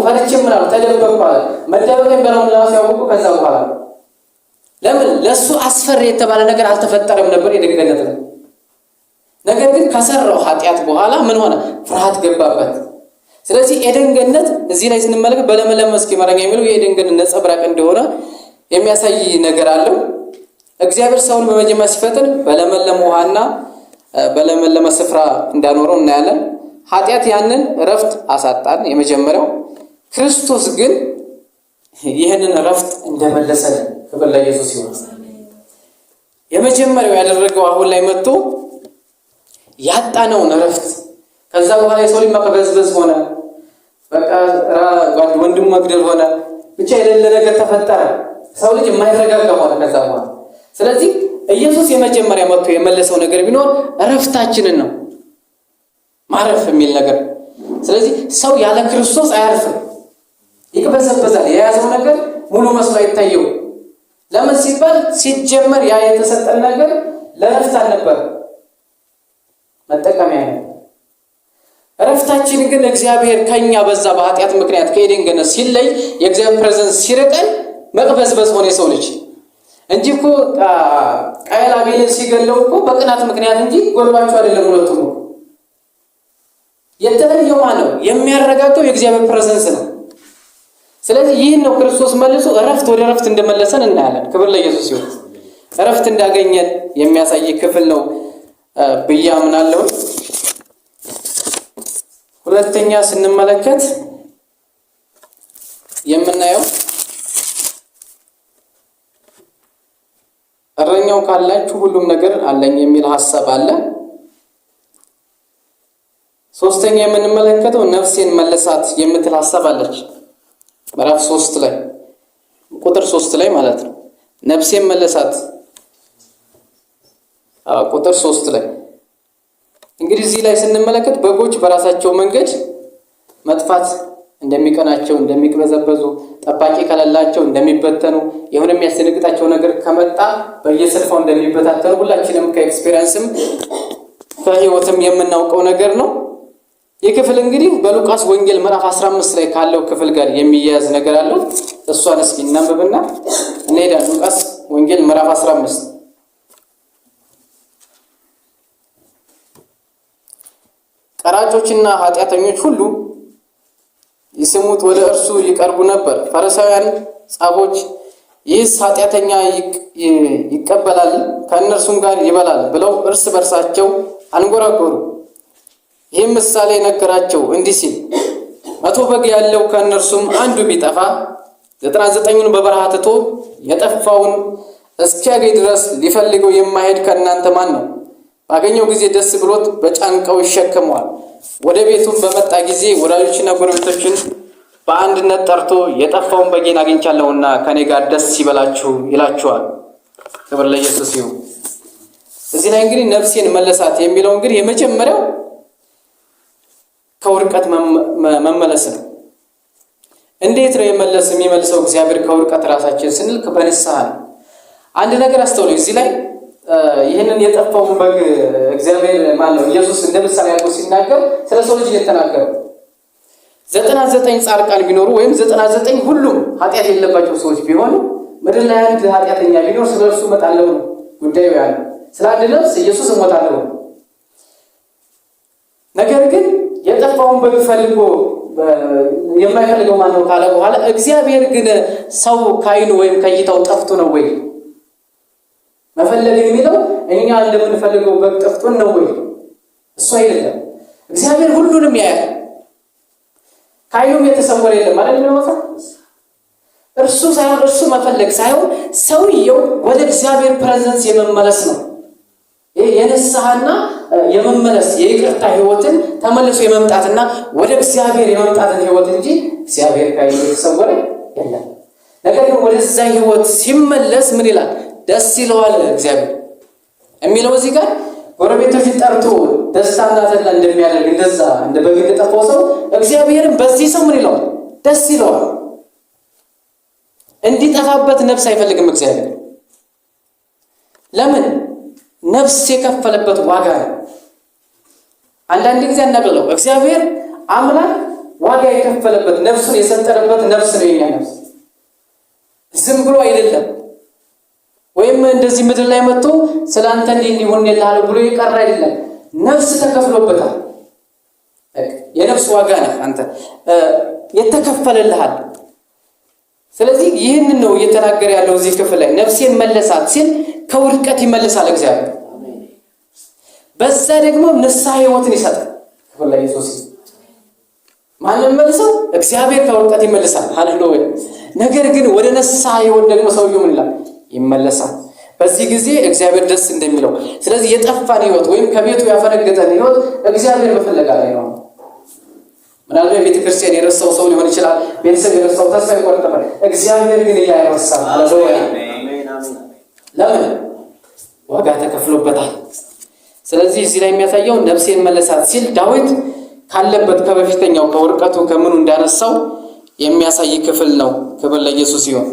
Speaker 1: ፈርቼ ምናምን ተደበቅኩ አለ። መደበቅን በለው ለራሱ ያወቁ ከዛ በኋላ ለምን ለሱ አስፈሪ የተባለ ነገር አልተፈጠረም ነበር ኤደን ገነት ላይ። ነገር ግን ከሰራው ኃጢአት በኋላ ምን ሆነ? ፍርሃት ገባበት። ስለዚህ ኤደን ገነት እዚህ ላይ ስንመለከት በለመለመ መስክ ይመራኛል የሚለው የኤደን ገነት ነጸብራቅ እንደሆነ የሚያሳይ ነገር አለው። እግዚአብሔር ሰውን በመጀመሪያ ሲፈጥር በለመለመ ውሃና በለመለመ ስፍራ እንዳኖረው እናያለን። ኃጢአት ያንን እረፍት አሳጣን የመጀመሪያው። ክርስቶስ ግን ይህንን እረፍት እንደመለሰልን ክብር ለኢየሱስ ይሁን። የመጀመሪያው ያደረገው አሁን ላይ መጥቶ ያጣነውን እረፍት ከዛ በኋላ የሰው ልጅ መቅበዝበዝ ሆነ፣ በቃ ወንድሙ መግደል ሆነ፣ ብቻ የሌለ ነገር ተፈጠረ። ሰው ልጅ የማይረጋጋ ሆነ ከዛ በኋላ። ስለዚህ ኢየሱስ የመጀመሪያ መጥቶ የመለሰው ነገር ቢኖር እረፍታችንን ነው፣ ማረፍ የሚል ነገር። ስለዚህ ሰው ያለ ክርስቶስ አያርፍም፣ ይቅበዘበዛል። የያዘው ነገር ሙሉ መስሎ አይታየው። ለምን ሲባል ሲጀመር ያ የተሰጠን ነገር ለእረፍት አልነበረ፣ መጠቀሚያ ነው። እረፍታችን ግን እግዚአብሔር ከኛ በዛ በኃጢአት ምክንያት ከኤደን ገነት ሲለይ የእግዚአብሔር ፕሬዘንስ ሲርቀን መቅበዝበዝ ሆነ የሰው ልጅ እንጂ እኮ ቃየል አቤልን ሲገለው እኮ በቅናት ምክንያት እንጂ ጎልባቸው አይደለም። ሁለቱም የተለየው ማለት ነው የሚያረጋጋው የእግዚአብሔር ፕሬዘንስ ነው። ስለዚህ ይህን ነው ክርስቶስ መልሶ እረፍት ወደ እረፍት እንደመለሰን እናያለን። ክብር ለኢየሱስ ይሁን። እረፍት እንዳገኘን የሚያሳይ ክፍል ነው ብዬ አምናለሁ። ሁለተኛ ስንመለከት የምናየው እረኛው ካላችሁ ሁሉም ነገር አለኝ የሚል ሐሳብ አለ። ሶስተኛ የምንመለከተው ነፍሴን መልሳት የምትል ሐሳብ አለች። ምዕራፍ 3 ላይ ቁጥር 3 ላይ ማለት ነው። ነፍሴን መልሳት ቁጥር 3 ላይ እንግዲህ እዚህ ላይ ስንመለከት በጎች በራሳቸው መንገድ መጥፋት እንደሚቀናቸው፣ እንደሚቅበዘበዙ፣ ጠባቂ ከሌላቸው እንደሚበተኑ፣ የሆነ የሚያስደነግጣቸው ነገር ከመጣ በየሰልፋው እንደሚበታተኑ ሁላችንም ከኤክስፒሪየንስም ከህይወትም የምናውቀው ነገር ነው። ይህ ክፍል እንግዲህ በሉቃስ ወንጌል ምዕራፍ 15 ላይ ካለው ክፍል ጋር የሚያያዝ ነገር አለው። እሷን እስኪ እናንብብና እንሄዳለን። ሉቃስ ወንጌል ምዕራፍ 15 ቀራጮችና ኃጢአተኞች ሁሉ ይስሙት ወደ እርሱ ይቀርቡ ነበር። ፈሪሳውያን ጻፎች ይህስ ኃጢአተኛ ይቀበላል ከእነርሱም ጋር ይበላል ብለው እርስ በርሳቸው አንጎራጎሩ። ይህም ምሳሌ ነገራቸው እንዲህ ሲል 100 በግ ያለው ከእነርሱም አንዱ ቢጠፋ 99ን በበረሃ ትቶ የጠፋውን እስኪያገኝ ድረስ ሊፈልገው የማይሄድ ከእናንተ ማን ነው? ባገኘው ጊዜ ደስ ብሎት በጫንቃው ይሸከመዋል። ወደ ቤቱም በመጣ ጊዜ ወዳጆችና ጎረቤቶችን በአንድነት ጠርቶ የጠፋውን በጌን አግኝቻለሁና ከኔ ጋር ደስ ይበላችሁ ይላችኋል። ክብር ለኢየሱስ ይሁን። እዚህ ላይ እንግዲህ ነፍሴን መለሳት የሚለው እንግዲህ የመጀመሪያው ከውድቀት መመለስ ነው። እንዴት ነው የሚመልሰው እግዚአብሔር ከውድቀት ራሳችን ስንል በንስሐ ነው። አንድ ነገር አስተውሉ። እዚህ ላይ ይህንን የጠፋውን በግ እግዚአብሔር ማለት ኢየሱስ እንደ ምሳሌ አድርጎ ሲናገር ስለ ሰው ልጅ የተናገረው 99 ጻድቃን ቢኖሩ ወይም 99 ሁሉም ኃጢአት የሌለባቸው ሰዎች ቢሆኑ ምድር ላይ አንድ ኃጢአተኛ ቢኖር ስለ እርሱ እመጣለሁ ነው ጉዳዩ ያለ። ስለ አንድ ነፍስ ኢየሱስ እሞታለሁ። ነገር ግን የጠፋውን በግ ፈልጎ የማይፈልገው ማን ነው ካለ በኋላ እግዚአብሔር ግን ሰው ካይኑ ወይም ከይታው ጠፍቶ ነው ወይ? መፈለግ የሚለው እኛ እንደምንፈልገው በግ ጠፍቶን ነው ወይ? እሱ አይደለም። እግዚአብሔር ሁሉንም ያያል። ካይኑም የተሰወረ የለም ማለት ነው። እርሱ ሳይሆን እርሱ መፈለግ ሳይሆን ሰውየው ወደ እግዚአብሔር ፕሬዘንስ የመመለስ ነው። ይሄ የንስሐና የመመለስ የይቅርታ ህይወትን ተመልሶ የመምጣትና ወደ እግዚአብሔር የመምጣትን ህይወት እንጂ እግዚአብሔር ካይኑ የተሰወረ የለም። ነገር ግን ወደዛ ህይወት ሲመለስ ምን ይላል? ደስ ይለዋል እግዚአብሔር የሚለው እዚህ ጋር ጎረቤቶችን ጠርቶ ደስታና ተድላ እንደሚያደርግ እንደዛ እንደ በግ የጠፋው ሰው እግዚአብሔርን በዚህ ሰው ምን ይለዋል? ደስ ይለዋል። እንዲጠፋበት ነፍስ አይፈልግም እግዚአብሔር። ለምን? ነፍስ የከፈለበት ዋጋ ነው። አንዳንድ ጊዜ እናገለው እግዚአብሔር አምላክ ዋጋ የከፈለበት ነፍሱን የሰጠረበት ነፍስ ነው የኛ ነፍስ። ዝም ብሎ አይደለም። ወይም እንደዚህ ምድር ላይ መጥቶ ስላንተ እንዲሆን ይላል ብሎ ይቀር አይደለም። ነፍስ ተከፍሎበታል። የነፍስ ዋጋ ነው አንተ የተከፈለልሃል። ስለዚህ ይህንን ነው እየተናገረ ያለው እዚህ ክፍል ላይ። ነፍሴን መለሳት ሲል ከውድቀት ይመልሳል እግዚአብሔር። በዛ ደግሞ ንስሐ ህይወትን ይሰጣል። ሁላ ኢየሱስ ማንን መልሰው? እግዚአብሔር ከውድቀት ይመልሳል። ሃሌሉያ። ነገር ግን ወደ ንስሐ ህይወት ደግሞ ሰውየው ምን ይላል? ይመለሳል። በዚህ ጊዜ እግዚአብሔር ደስ እንደሚለው። ስለዚህ የጠፋን ህይወት ወይም ከቤቱ ያፈነገጠን ህይወት እግዚአብሔር በፈለጋ ላይ ነው። ምናልባት ቤተ ክርስቲያን የረሳው ሰው ሊሆን ይችላል። ቤተሰብ የረሳው ተስፋ ይቆርጣል። እግዚአብሔር ግን ያይረሳል። ለምን? ዋጋ ተከፍሎበታል። ስለዚህ እዚህ ላይ የሚያሳየው ነፍሴን መለሳት ሲል ዳዊት ካለበት ከበፊተኛው ከውድቀቱ ከምኑ እንዳነሳው የሚያሳይ ክፍል ነው። ክብር ለኢየሱስ ይሁን።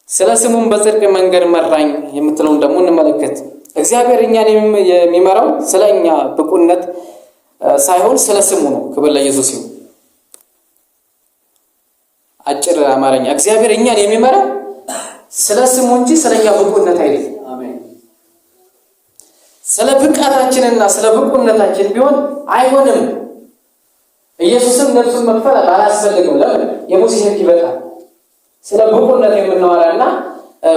Speaker 1: ስለ ስሙም በጽድቅ መንገድ መራኝ የምትለውን ደግሞ እንመለከት። እግዚአብሔር እኛን የሚመራው ስለኛ ብቁነት ሳይሆን ስለ ስሙ ነው። ክብር ለኢየሱስ ይሁን። አጭር አማርኛ እግዚአብሔር እኛን የሚመራው ስለ ስሙ እንጂ ስለኛ ብቁነት አይደለም። አሜን። ስለ ብቃታችንና ስለ ብቁነታችን ቢሆን አይሆንም። ኢየሱስም ነፍሱን መክፈል አላስፈልገው። ለምን? የሙሴ ሕግ ይበቃል። ስለ ብቁነት የምናወራና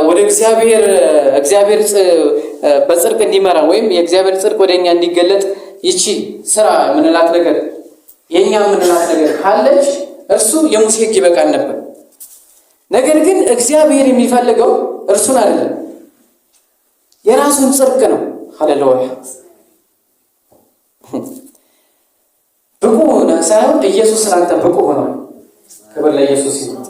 Speaker 1: ወደ እግዚአብሔር በጽድቅ እንዲመራ ወይም የእግዚአብሔር ጽድቅ ወደኛ እንዲገለጥ ይቺ ስራ ምንላት ነገር የኛ ምንላት ነገር ካለች እርሱ የሙሴ ሕግ ይበቃን ነበር። ነገር ግን እግዚአብሔር የሚፈልገው እርሱን አይደለም፣ የራሱን ጽድቅ ነው። ሃሌሉያ። ብቁ ሆነህ ሳይሆን ኢየሱስ ስላንተ ብቁ ሆኗል። ክብር ለኢየሱስ ይሁን።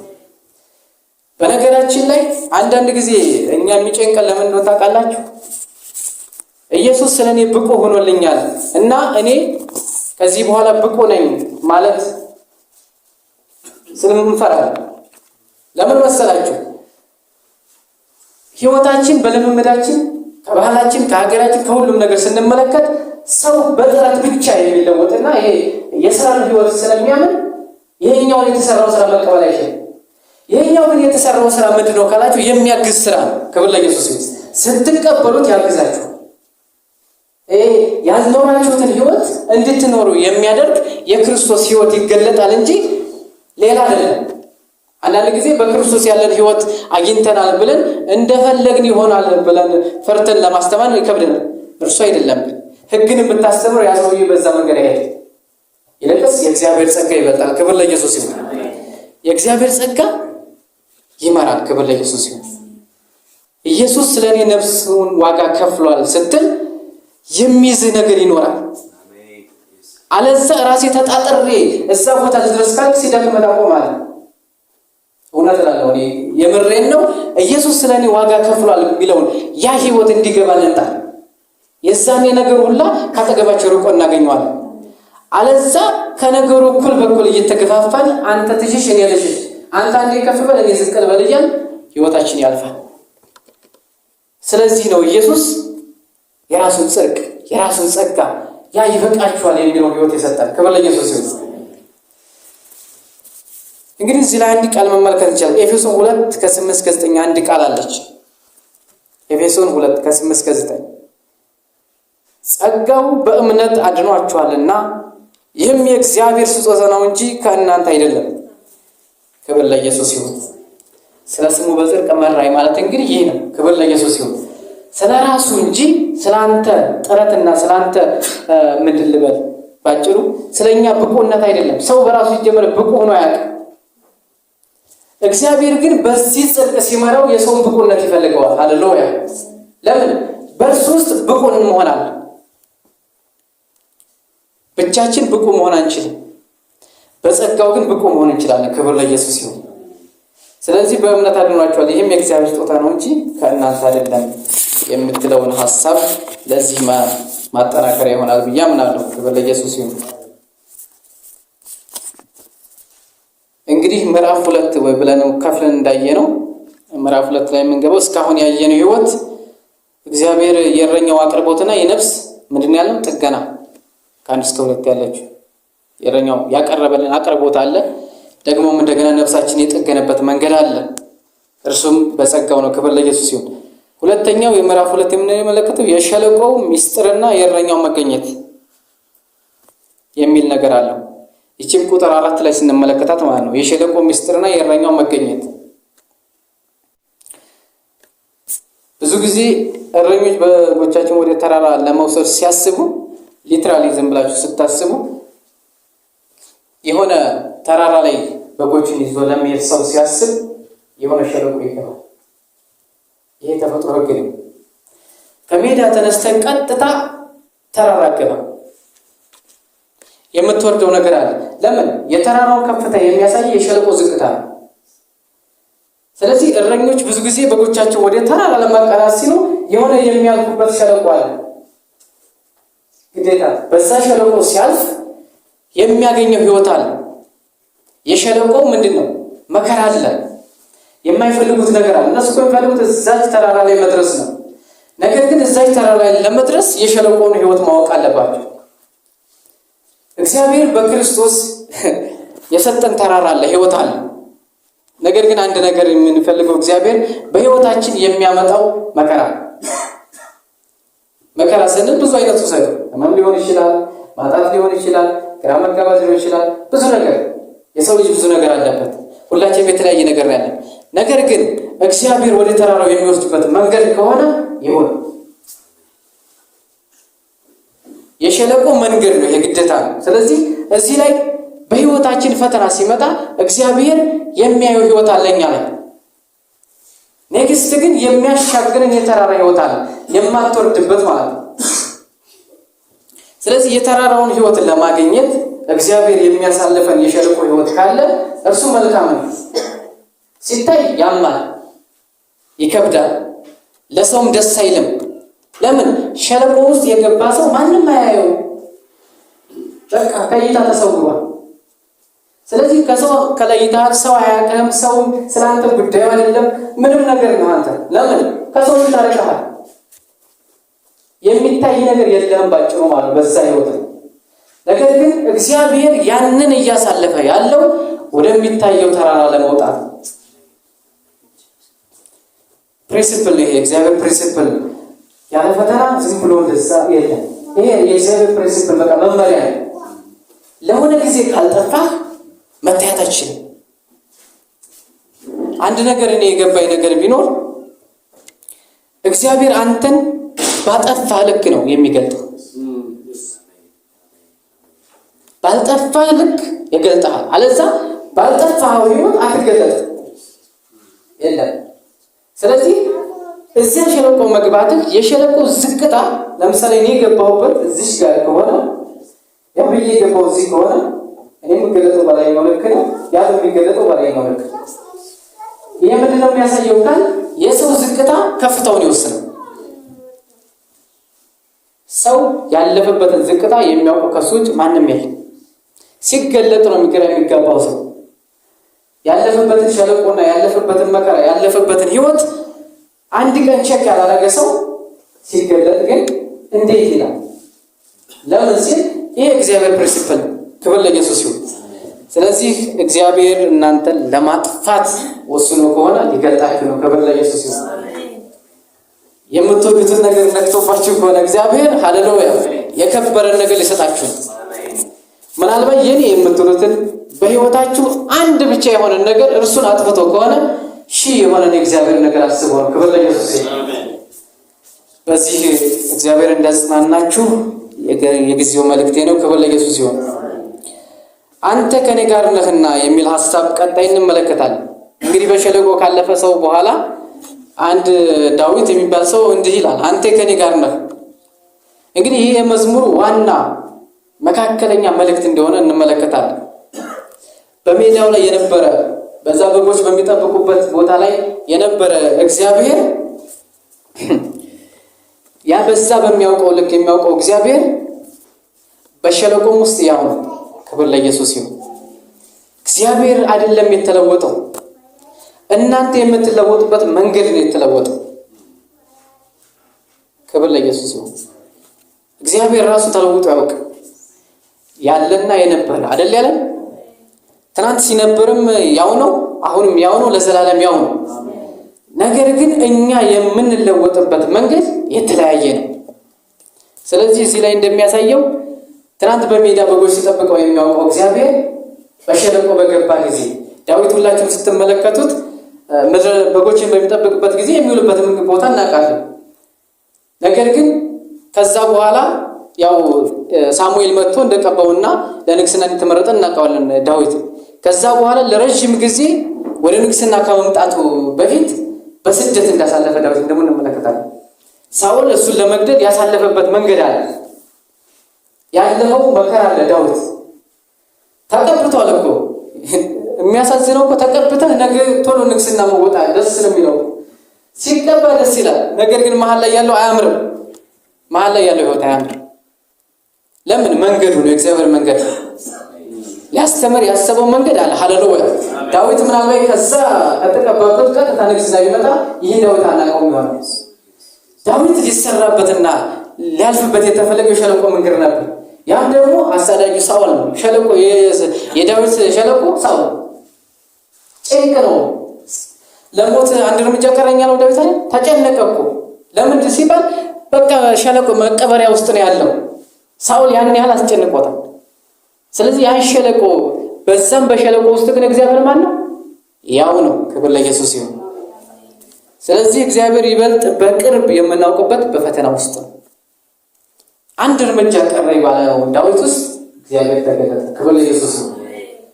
Speaker 1: በነገራችን ላይ አንዳንድ ጊዜ እኛ የሚጨንቀን ለምን እንደሆነ ታውቃላችሁ? ኢየሱስ ስለኔ ብቁ ሆኖልኛል እና እኔ ከዚህ በኋላ ብቁ ነኝ ማለት ስለምንፈራለን። ለምን መሰላችሁ? ህይወታችን በልምምዳችን ከባህላችን ከሀገራችን ከሁሉም ነገር ስንመለከት ሰው በጥረት ብቻ የሚለወጥና ይሄ የሥራን ህይወት ስለሚያምን ይሄኛውን የተሰራው ስራ መቀበል አይችልም። ይሄኛው ግን የተሰራው ስራ ምንድነው ካላችሁ የሚያግዝ ስራ ነው። ክብር ለኢየሱስ ይሁን። ስትቀበሉት ያግዛችሁ። ያልኖራችሁትን ህይወት እንድትኖሩ የሚያደርግ የክርስቶስ ህይወት ይገለጣል እንጂ ሌላ አይደለም። አንዳንድ ጊዜ በክርስቶስ ያለን ህይወት አግኝተናል ብለን እንደፈለግን ይሆናል ብለን ፈርተን ለማስተማር ይከብደናል። እርሱ አይደለም። ህግን የምታስተምር ያ ሰውዬ በዛ መንገድ አይሄድ። ይልቅስ የእግዚአብሔር ጸጋ ይበልጣል። ክብር ለኢየሱስ ይሁን። የእግዚአብሔር ጸጋ ይመራል። ክብር ለኢየሱስ ይሁን። ኢየሱስ ስለኔ ነፍሱን ዋጋ ከፍሏል ስትል የሚይዝህ ነገር ይኖራል። አለዛ ራሴ ተጣጥሬ እዛ ቦታ ድረስ ካልክ ሲደክም ታቆማለህ። እውነት እላለሁ እኔ የምሬን ነው። ኢየሱስ ስለኔ ዋጋ ከፍሏል የሚለውን ያ ህይወት እንዲገባን እንጣ የዛኔ ነገር ሁላ ካጠገባቸው ርቆ እናገኘዋለን። አለዛ ከነገሩ እኩል በኩል እየተገፋፋን አንተ ትሽሽ እኔ ልሽሽ፣ አንተ አንዴ ከፍ በል እኔ ዝቅ በል እያልን ህይወታችን ያልፋል። ስለዚህ ነው ኢየሱስ የራሱን ጽድቅ የራሱን ጸጋ ያ ይበቃችኋል የሚለው ህይወት የሰጠን። ክብር ለኢየሱስ ይሁን። እንግዲህ እዚህ ላይ አንድ ቃል መመልከት እንችላለን። ኤፌሶን 2:8-9 አንድ ቃል አለች። ኤፌሶን 2:8-9 ጸጋው በእምነት አድኗችኋልና ይህም የእግዚአብሔር ስጦታ ነው እንጂ ከእናንተ አይደለም። ክብር ለኢየሱስ ይሁን። ስለ ስሙ በጽድቅ መራኝ ማለት እንግዲህ ይህ ነው። ክብር ለኢየሱስ ይሁን። ስለ ራሱ እንጂ ስላንተ ጥረትና ስላንተ ምንድን ልበል ባጭሩ ስለኛ ብቁነት አይደለም። ሰው በራሱ ይጀምር ብቁ ሆኖ አያውቅም። እግዚአብሔር ግን በዚህ ጽድቅ ሲመራው የሰውን ብቁነት ይፈልገዋል። ሃሌሉያ። ለምን? በእርሱ ውስጥ ብቁ እንሆናለን። ብቻችን ብቁ መሆን አንችልም። በጸጋው ግን ብቁ መሆን እንችላለን። ክብር ለኢየሱስ ይሁን። ስለዚህ በእምነት አድኗችኋል ይህም የእግዚአብሔር ስጦታ ነው እንጂ ከእናንተ አይደለም የምትለውን ሐሳብ ለዚህ ማጠናከሪያ ይሆናል ብዬ አምናለሁ። ክብር ለኢየሱስ ይሁን። እንግዲህ ምዕራፍ 2 ወይ ብለን ከፍለን እንዳየነው ምዕራፍ 2 ላይ የምንገባው እስካሁን ያየነው ህይወት እግዚአብሔር የእረኛው አቅርቦትና የነፍስ ምንድነው ያለው ጥገና ከ1 እስከ 2 ያለችው የእረኛው ያቀረበልን አቅርቦት አለ። ደግሞም እንደገና ነፍሳችን የጠገነበት መንገድ አለ። እርሱም በጸጋው ነው። ክብር ለኢየሱስ ይሁን። ሁለተኛው የምዕራፍ 2 የምንመለከተው የሸለቆው ሚስጥርና የእረኛው መገኘት የሚል ነገር አለው። ይህም ቁጥር 4 ላይ ስንመለከታት ማለት ነው የሸለቆው ሚስጥርና የእረኛው መገኘት። ብዙ ጊዜ እረኞች በጎቻቸውን ወደ ተራራ ለመውሰድ ሲያስቡ ሊትራሊ ዝም ብላችሁ ስታስቡ የሆነ ተራራ ላይ በጎችን ይዞ ለመሄድ ሰው ሲያስብ የሆነ ሸለቆ ይገባል። ይሄ ተፈጥሮ ህግ ነው። ከሜዳ ተነስተን ቀጥታ ተራራ ገባ የምትወርደው ነገር አለ። ለምን? የተራራው ከፍታ የሚያሳይ የሸለቆ ዝቅታ ነው። ስለዚህ እረኞች ብዙ ጊዜ በጎቻቸው ወደ ተራራ ለማቀናት ሲሉ የሆነ የሚያልፉበት ሸለቆ አለ። ግዴታ በዛ ሸለቆ ሲያልፍ የሚያገኘው ህይወት አለ። የሸለቆው ምንድነው? መከራ አለ። የማይፈልጉት ነገር አለ። እነሱ የሚፈልጉት እዛች ተራራ ላይ መድረስ ነው። ነገር ግን እዛች ተራራ ላይ ለመድረስ የሸለቆውን ህይወት ማወቅ አለባቸው። እግዚአብሔር በክርስቶስ የሰጠን ተራራ አለ፣ ህይወት አለ። ነገር ግን አንድ ነገር የምንፈልገው እግዚአብሔር በህይወታችን የሚያመጣው መከራ ስንል ብዙ አይነት ውሰዱ። ህመም ሊሆን ይችላል፣ ማጣት ሊሆን ይችላል፣ ግራ መጋባት ሊሆን ይችላል። ብዙ ነገር የሰው ልጅ ብዙ ነገር አለበት። ሁላችንም የተለያየ ነገር ያለን። ነገር ግን እግዚአብሔር ወደ ተራራው የሚወስድበት መንገድ ከሆነ ይሁን። የሸለቆ መንገድ ነው፣ የግዴታ ነው። ስለዚህ እዚህ ላይ በህይወታችን ፈተና ሲመጣ እግዚአብሔር የሚያየው ህይወት አለኛ ላይ ኔክስት ግን የሚያሻግረን የተራራ ህይወት አለ፣ የማትወርድበት ማለት ነው። ስለዚህ የተራራውን ህይወት ለማግኘት እግዚአብሔር የሚያሳልፈን የሸለቆ ህይወት ካለ እርሱ መልካም ነው። ሲታይ ያማል፣ ይከብዳል፣ ለሰውም ደስ አይልም። ለምን? ሸለቆ ውስጥ የገባ ሰው ማንም አያየው፣ በቃ ከእይታ ተሰውሯል። ስለዚህ ከሰው ከለይታህ ሰው አያውቅም፣ ሰው ስላንተ ጉዳዩ አይደለም፣ ምንም ነገር ነው አንተ። ለምን? ከሰው ታረቀሃል፣ የሚታይ ነገር የለም ባጭሩ ማለት በዛ ህይወት። ነገር ግን እግዚአብሔር ያንን እያሳለፈ ያለው ወደሚታየው ተራራ ለመውጣት ፕሪንሲፕል፣ ይሄ እግዚአብሔር ፕሪንሲፕል ያለ ፈተና ዝም ብሎ እንደዛ የለም። ይሄ የእግዚአብሔር ፕሪንሲፕል በቃ መመሪያ ነው። ለሆነ ጊዜ ካልጠፋህ መታየት አትችልም። አንድ ነገር እኔ የገባኝ ነገር ቢኖር እግዚአብሔር አንተን ባጠፋ ልክ ነው የሚገልጠው። ባልጠፋ ልክ ይገልጣል። አለዛ ባልጠፋው ህይወት አትገለጥም የለም። ስለዚህ እዚያ ሸለቆ መግባትህ የሸለቆ ዝቅታ፣ ለምሳሌ እኔ የገባሁበት እዚህ ጋር ከሆነ ያው ብዬ የገባው እዚህ ከሆነ እኔ የምገለጠው በላይ ነው ልክ ነው፣ ያ የሚገለጠው በላይ ነው ልክ ነው። ይሄ ምንድን ነው የሚያሳየው? ካል የሰው ዝቅታ ከፍታውን ይወስናል። ሰው ያለፈበትን ዝቅታ የሚያውቀው ከሱ ውጭ ማንም የለም። ሲገለጥ ነው የሚገባው ሰው ያለፈበትን ሸለቆና ያለፈበትን መከራ ያለፈበትን ህይወት አንድ ቀን ቸክ ያላረገ ሰው ሲገለጥ ግን እንዴት ይላል? ለምን ሲል ይሄ እግዚአብሔር ፕሪንሲፕል። ክብር ለኢየሱስ ይሁን። ስለዚህ እግዚአብሔር እናንተን ለማጥፋት ወስኖ ከሆነ ሊገልጣችሁ ነው። ክብር ለኢየሱስ ይሁን። የምትወዱትን ነገር ነክቶባችሁ ከሆነ እግዚአብሔር ሃሌሉያ የከበረን ነገር ሊሰጣችሁ ነው። ምናልባት የኔ የምትሉትን በህይወታችሁ አንድ ብቻ የሆነ ነገር እርሱን አጥፍቶ ከሆነ የሆነ እግዚአብሔር ነገር አስበው። ክብር ለኢየሱስ ይሁን። በዚህ እግዚአብሔር እንዳጽናናችሁ የጊዜው መልእክቴ ነው። ክብር ለኢየሱስ ይሁን። አንተ ከኔ ጋር ነህና የሚል ሐሳብ ቀጣይ እንመለከታለን። እንግዲህ በሸለቆ ካለፈ ሰው በኋላ አንድ ዳዊት የሚባል ሰው እንዲህ ይላል፣ አንተ ከኔ ጋር ነህ። እንግዲህ ይሄ የመዝሙሩ ዋና መካከለኛ መልእክት እንደሆነ እንመለከታለን። በሜዳው ላይ የነበረ በዛ በጎች በሚጠብቁበት ቦታ ላይ የነበረ እግዚአብሔር ያ በዛ በሚያውቀው ልክ የሚያውቀው እግዚአብሔር በሸለቆም ውስጥ ያው ነው። ክብር ለኢየሱስ ይሁን። እግዚአብሔር አይደለም የተለወጠው፣ እናንተ የምትለወጡበት መንገድ ነው የተለወጠው። ክብር ለኢየሱስ ይሁን። እግዚአብሔር ራሱ ተለውጦ ያውቅ ያለና የነበረ አይደል ያለ ትናንት ሲነበርም ያው ነው፣ አሁንም ያው ነው፣ ለዘላለም ያው ነው። ነገር ግን እኛ የምንለወጥበት መንገድ የተለያየ ነው። ስለዚህ እዚህ ላይ እንደሚያሳየው ትናንት በሜዳ በጎች ሲጠብቀው የሚያውቀው እግዚአብሔር በሸለቆ በገባ ጊዜ ዳዊት ሁላችሁም ስትመለከቱት ምድረ በጎችን በሚጠብቅበት ጊዜ የሚውልበትን ቦታ እናውቃለን። ነገር ግን ከዛ በኋላ ያው ሳሙኤል መጥቶ እንደቀባውና ለንግስና እንደተመረጠ እናውቃለን ዳዊት። ከዛ በኋላ ለረጅም ጊዜ ወደ ንግስና ከመምጣቱ በፊት በስደት እንዳሳለፈ ዳዊት ደግሞ እንመለከታለን። ሳኦል እሱን ለመግደል ያሳለፈበት መንገድ አለ፣ ያለፈው መከራ አለ። ዳዊት ተቀብቷል እኮ የሚያሳዝነው እኮ ተቀብተህ ነገ ቶሎ ንግስና መውጣት ደስ ነው የሚለው፣ ሲቀባ ደስ ይላል። ነገር ግን መሀል ላይ ያለው አያምርም፣ መሀል ላይ ያለው ህይወት አያምርም። ለምን? መንገዱ ነው የእግዚአብሔር መንገድ ሊያስተምር ያሰበው መንገድ አለ። ሃሌሉያ። ዳዊት ምናልባት ከዛ ከተቀባበት ቀጥታ ንግስና ቢመጣ ይህን ዳዊት አናውቀውም ይሆናል። ዳዊት ሊሰራበትና ሊያልፍበት የተፈለገው የሸለቆ መንገድ ነበር። ያም ደግሞ አሳዳጁ ሳኦል ነው። ሸለቆ የዳዊት ሸለቆ ሳኦል ጭንቅ ነው። ለሞት አንድ እርምጃ ቀረኛ ነው ዳዊት አይደል? ተጨነቀ እኮ። ለምን ሲባል በቃ ሸለቆ መቀበሪያ ውስጥ ነው ያለው። ሳኦል ያን ያህል አስጨንቆታል። ስለዚህ ያን ሸለቆ በዛም በሸለቆ ውስጥ ግን እግዚአብሔር ማን ነው? ያው ነው። ክብር ለኢየሱስ ይሁን። ስለዚህ እግዚአብሔር ይበልጥ በቅርብ የምናውቅበት በፈተና ውስጥ ነው። አንድ እርምጃ ቀረኝ ባለው ዳዊት ውስጥ እግዚአብሔር ተገለጠ። ክብር ለኢየሱስ ነው።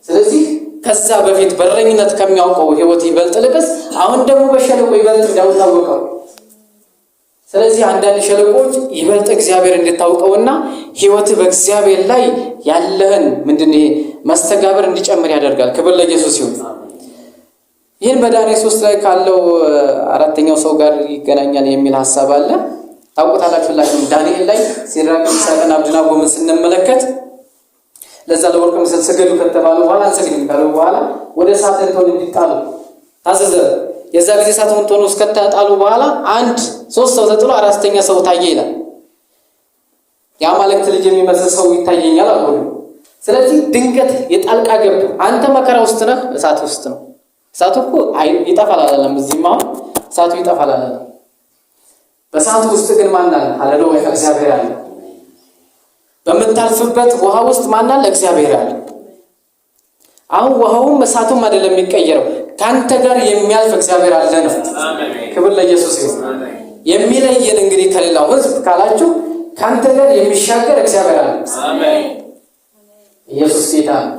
Speaker 1: ስለዚህ ከዛ በፊት በረኝነት ከሚያውቀው ህይወት ይበልጥ ልቅስ፣ አሁን ደግሞ በሸለቆ ይበልጥ ዳዊት ታወቀው። ስለዚህ አንዳንድ ሸለቆች ይበልጥ እግዚአብሔር እንድታውቀውና ህይወት በእግዚአብሔር ላይ ያለህን መስተጋብር እንዲጨምር ያደርጋል። ክብር ለኢየሱስ ይሁን። ይህን በዳንኤል 3 ላይ ካለው አራተኛው ሰው ጋር ይገናኛል የሚል ሐሳብ አለ። ታውቁታላችሁ። ዳንኤል ላይ ሲድራቅ ሚሳቅና አብደናጎን ስንመለከት ለዛ ለወርቅ ምስል ስገዱ ከተባሉ በኋላ አንሰግድም ካሉ በኋላ ወደ እሳት እንዲጣሉ ታዘዘ። የዛ ጊዜ እሳቱን ቶሎ እስከታጣሉ በኋላ 3 ሰው ተጥሎ አራተኛ ሰው ታየ ይላል። የአማልክት ልጅ የሚመስል ሰው ይታየኛል አሉ። ስለዚህ ድንገት የጣልቃ ገብ አንተ መከራ ውስጥ ነህ፣ እሳት ውስጥ ነው። እሳቱ እኮ ይጠፋል አላለም። እዚህም አሁን እሳቱ ይጠፋል አላለም። በእሳቱ ውስጥ ግን ማን አለ? ሃሌሉያ እግዚአብሔር አለ። በመታልፍበት ውሃ ውስጥ ማን አለ? እግዚአብሔር አለ። አሁን ውሃውም እሳቱም አይደለም የሚቀየረው፣ ካንተ ጋር የሚያልፍ እግዚአብሔር አለ ነው። ክብር ለኢየሱስ ይሁን። የሚለየን እንግዲህ ከሌላው ሕዝብ ካላችሁ ካንተ ጋር የሚሻገር እግዚአብሔር አለ። አሜን። ኢየሱስ ጌታ ነው።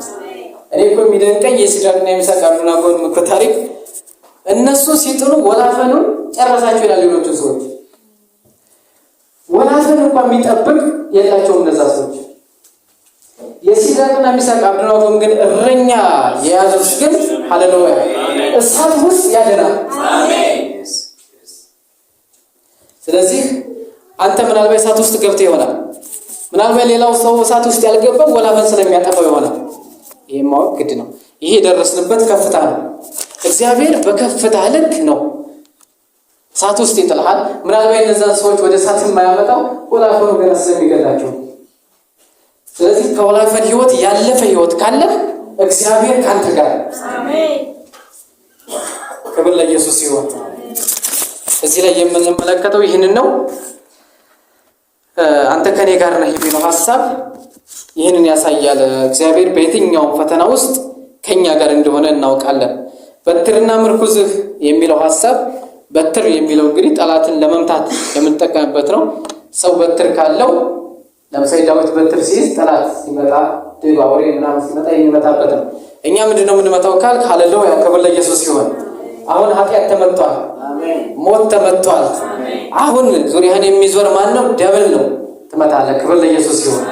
Speaker 1: እኔ እኮ የሚደንቀኝ የሲድራቅና የሚሳቅ አብደናጎ ታሪክ እነሱ ሲጥሉ ወላፈኑን ጨረሳቸው ይላል። ሌሎቹ ሰዎች ወላፈን እንኳን የሚጠብቅ የላቸውም እነዛ ሰዎች። የሲድራቅና የሚሳቅ አብደናጎን ግን እረኛ የያዙት ግን ሃሌሉያ እሳት ውስጥ ያደናል። አሜን። ስለዚህ አንተ ምናልባት እሳት ውስጥ ገብተህ ይሆናል። ምናልባት ሌላው ሰው እሳት ውስጥ ያልገባው ወላፈን ስለሚያጠፋው ይሆናል። ይሄን ማወቅ ግድ ነው። ይሄ የደረስንበት ከፍታ ነው። እግዚአብሔር በከፍታ ልክ ነው እሳት ውስጥ ይጥልሃል። ምናልባት እነዛን ሰዎች ወደ እሳት የማያመጣው ወላፈኑ ገና ስለሚገላቸው። ስለዚህ ከወላፈን ህይወት ያለፈ ህይወት ካለ እግዚአብሔር ካንተ ጋር። አሜን። ክብር ለኢየሱስ ይሁን። እዚህ ላይ የምንመለከተው ይህንን ነው። አንተ ከኔ ጋር ነህ የሚለው ሐሳብ ይህንን ያሳያል። እግዚአብሔር በየትኛውም ፈተና ውስጥ ከኛ ጋር እንደሆነ እናውቃለን። በትርና ምርኩዝህ የሚለው ሐሳብ በትር የሚለው እንግዲህ ጠላትን ለመምታት የምንጠቀምበት ነው። ሰው በትር ካለው ለምሳሌ ዳዊት በትር ሲይዝ ጠላት ሲመጣ ድብ አውሬ ምናምን ሲመጣ የሚመታበት ነው። እኛ ምንድነው የምንመታው ካል ሃሌሉያ ክብር ለኢየሱስ ይሁን። አሁን ኃጢአት ተመቷል፣ ሞት ተመቷል። አሁን ዙሪያን የሚዞር ማን ነው? ደብል ነው። ትመታለህ። ክብር ለኢየሱስ ይሁን።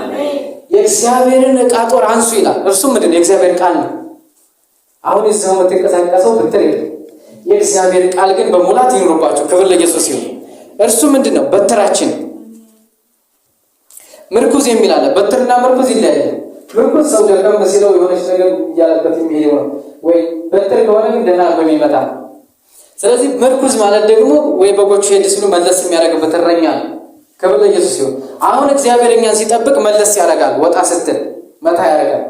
Speaker 1: የእግዚአብሔርን ዕቃ ጦር አንሱ ይላል። እርሱ ምንድነው? የእግዚአብሔር ቃል ነው። አሁን ይዘው የምትንቀሳቀሰው በትር የለም። የእግዚአብሔር ቃል ግን በሙላት ይኑርባችሁ። ክብር ለኢየሱስ ይሁን። እርሱ ምንድነው? በትራችን። ምርኩዝ የሚል አለ። በትርና ምርኩዝ ይለያያል። ምርኩዝ ሰው ደከም ሲለው የሆነች ነገር እያለበት የሚሄደው ነው፣ ወይ በትር ከሆነ ግን ደህና በሚመጣ ነው። ስለዚህ ምርኩዝ ማለት ደግሞ ወይ በጎቹ ሄድ ሲሉ መለስ የሚያደርግበት እረኛ ነው። ክብር ለኢየሱስ ይሁን። አሁን እግዚአብሔር እኛን ሲጠብቅ መለስ ያደርጋል። ወጣ ስትል መታ ያደርጋል።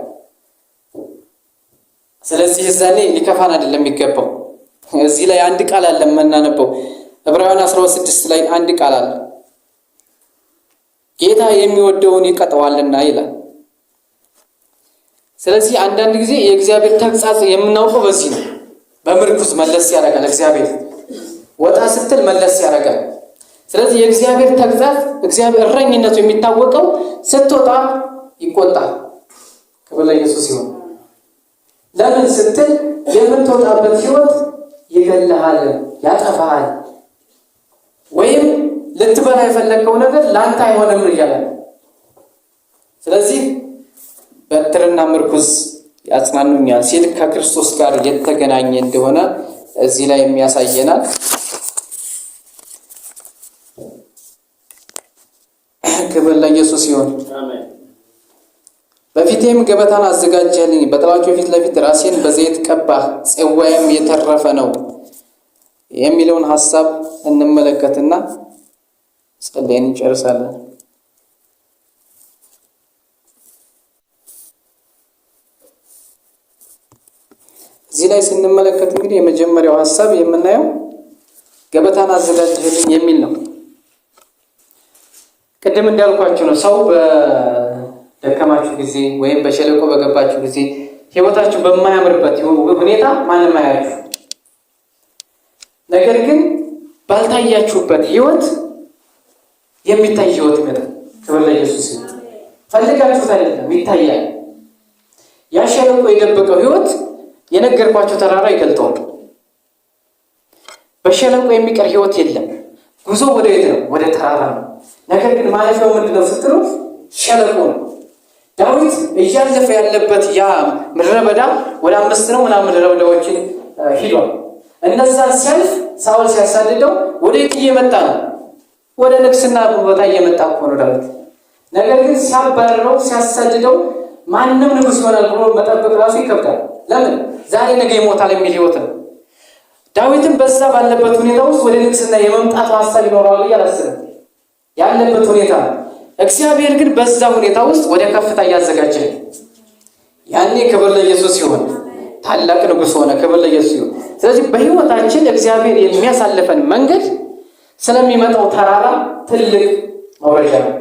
Speaker 1: ስለዚህ እዛኔ ሊከፋን አይደለም የሚገባው። እዚህ ላይ አንድ ቃል አለ የምናነበው ዕብራውያን 16 ላይ አንድ ቃል አለ። ጌታ የሚወደውን ይቀጣዋልና ይላል። ስለዚህ አንዳንድ ጊዜ የእግዚአብሔር ተግሣጽ የምናውቀው በዚህ ነው። በምርኩዝ መለስ ያደርጋል እግዚአብሔር። ወጣ ስትል መለስ ያደርጋል። ስለዚህ የእግዚአብሔር ተግሣጽ እግዚአብሔር እረኝነቱ የሚታወቀው ስትወጣ ይቆጣል። ክብር ለኢየሱስ ይሁን። ለምን ስትል የምትወጣበት ህይወት ይገልሃል፣ ያጠፋሃል፣ ወይም ልትበላ የፈለከው ነገር ላንተ አይሆንም እያለ። ስለዚህ በትርና ምርኩዝ ያጽናኑኛል ሲል ከክርስቶስ ጋር የተገናኘ እንደሆነ እዚህ ላይ የሚያሳየናል። ክብር ለኢየሱስ ይሁን። አሜን። በፊቴም ገበታን አዘጋጀህልኝ፣ በጠላቶቼ ፊት ለፊት ራሴን በዘይት ቀባህ፣ ጽዋዬም የተረፈ ነው የሚለውን ሐሳብ እንመለከትና ጸልየን እንጨርሳለን። እዚህ ላይ ስንመለከት እንግዲህ የመጀመሪያው ሐሳብ የምናየው ገበታን አዘጋጀህልኝ የሚል ነው። ቅድም እንዳልኳችሁ ነው። ሰው በደከማችሁ ጊዜ ወይም በሸለቆ በገባችሁ ጊዜ ህይወታችሁ በማያምርበት ሁኔታ ማንም አያችሁ። ነገር ግን ባልታያችሁበት ህይወት የሚታይ ህይወት ይመጣል። ክብር ለኢየሱስ ይሁን። ፈልጋችሁት አይደለም፣ ይታያል። ያ ሸለቆ የደበቀው ህይወት የነገርኳቸው ተራራ ይገልጠዋል። በሸለቆ የሚቀር ህይወት የለም። ጉዞ ወደ የት ነው? ወደ ተራራ ነው። ነገር ግን ማለፊያው ምንድነው ስትሉ ሸለቆ ነው። ዳዊት እያለፈ ያለበት ያ ምድረ በዳ ወደ 5 ነው ምናምን ምድረ በዳዎችን ሂዷል። እነዛን ሲያልፍ ሳውል ሲያሳድደው ወደ የት እየመጣ ነው? ወደ ንግስና ቦታ እየመጣ እኮ ነው ዳዊት። ነገር ግን ሲያባረረው ሲያሳድደው ማንም ንጉስ ይሆናል ብሎ መጠበቅ ራሱ ይከብዳል። ለምን? ዛሬ ነገ ይሞታል የሚል ህይወት ነው። ዳዊትም በዛ ባለበት ሁኔታ ውስጥ ወደ ንግስና የመምጣት ሐሳብ ይኖረዋል ብዬ አላስብም። ያለበት ሁኔታ እግዚአብሔር ግን በዛ ሁኔታ ውስጥ ወደ ከፍታ እያዘጋጀ ያኔ ክብር ለኢየሱስ ይሁን። ታላቅ ንጉስ ሆነ። ክብር ለኢየሱስ ይሁን። ስለዚህ በህይወታችን እግዚአብሔር የሚያሳልፈን መንገድ ስለሚመጣው ተራራ ትልቅ መውረጃ ነው።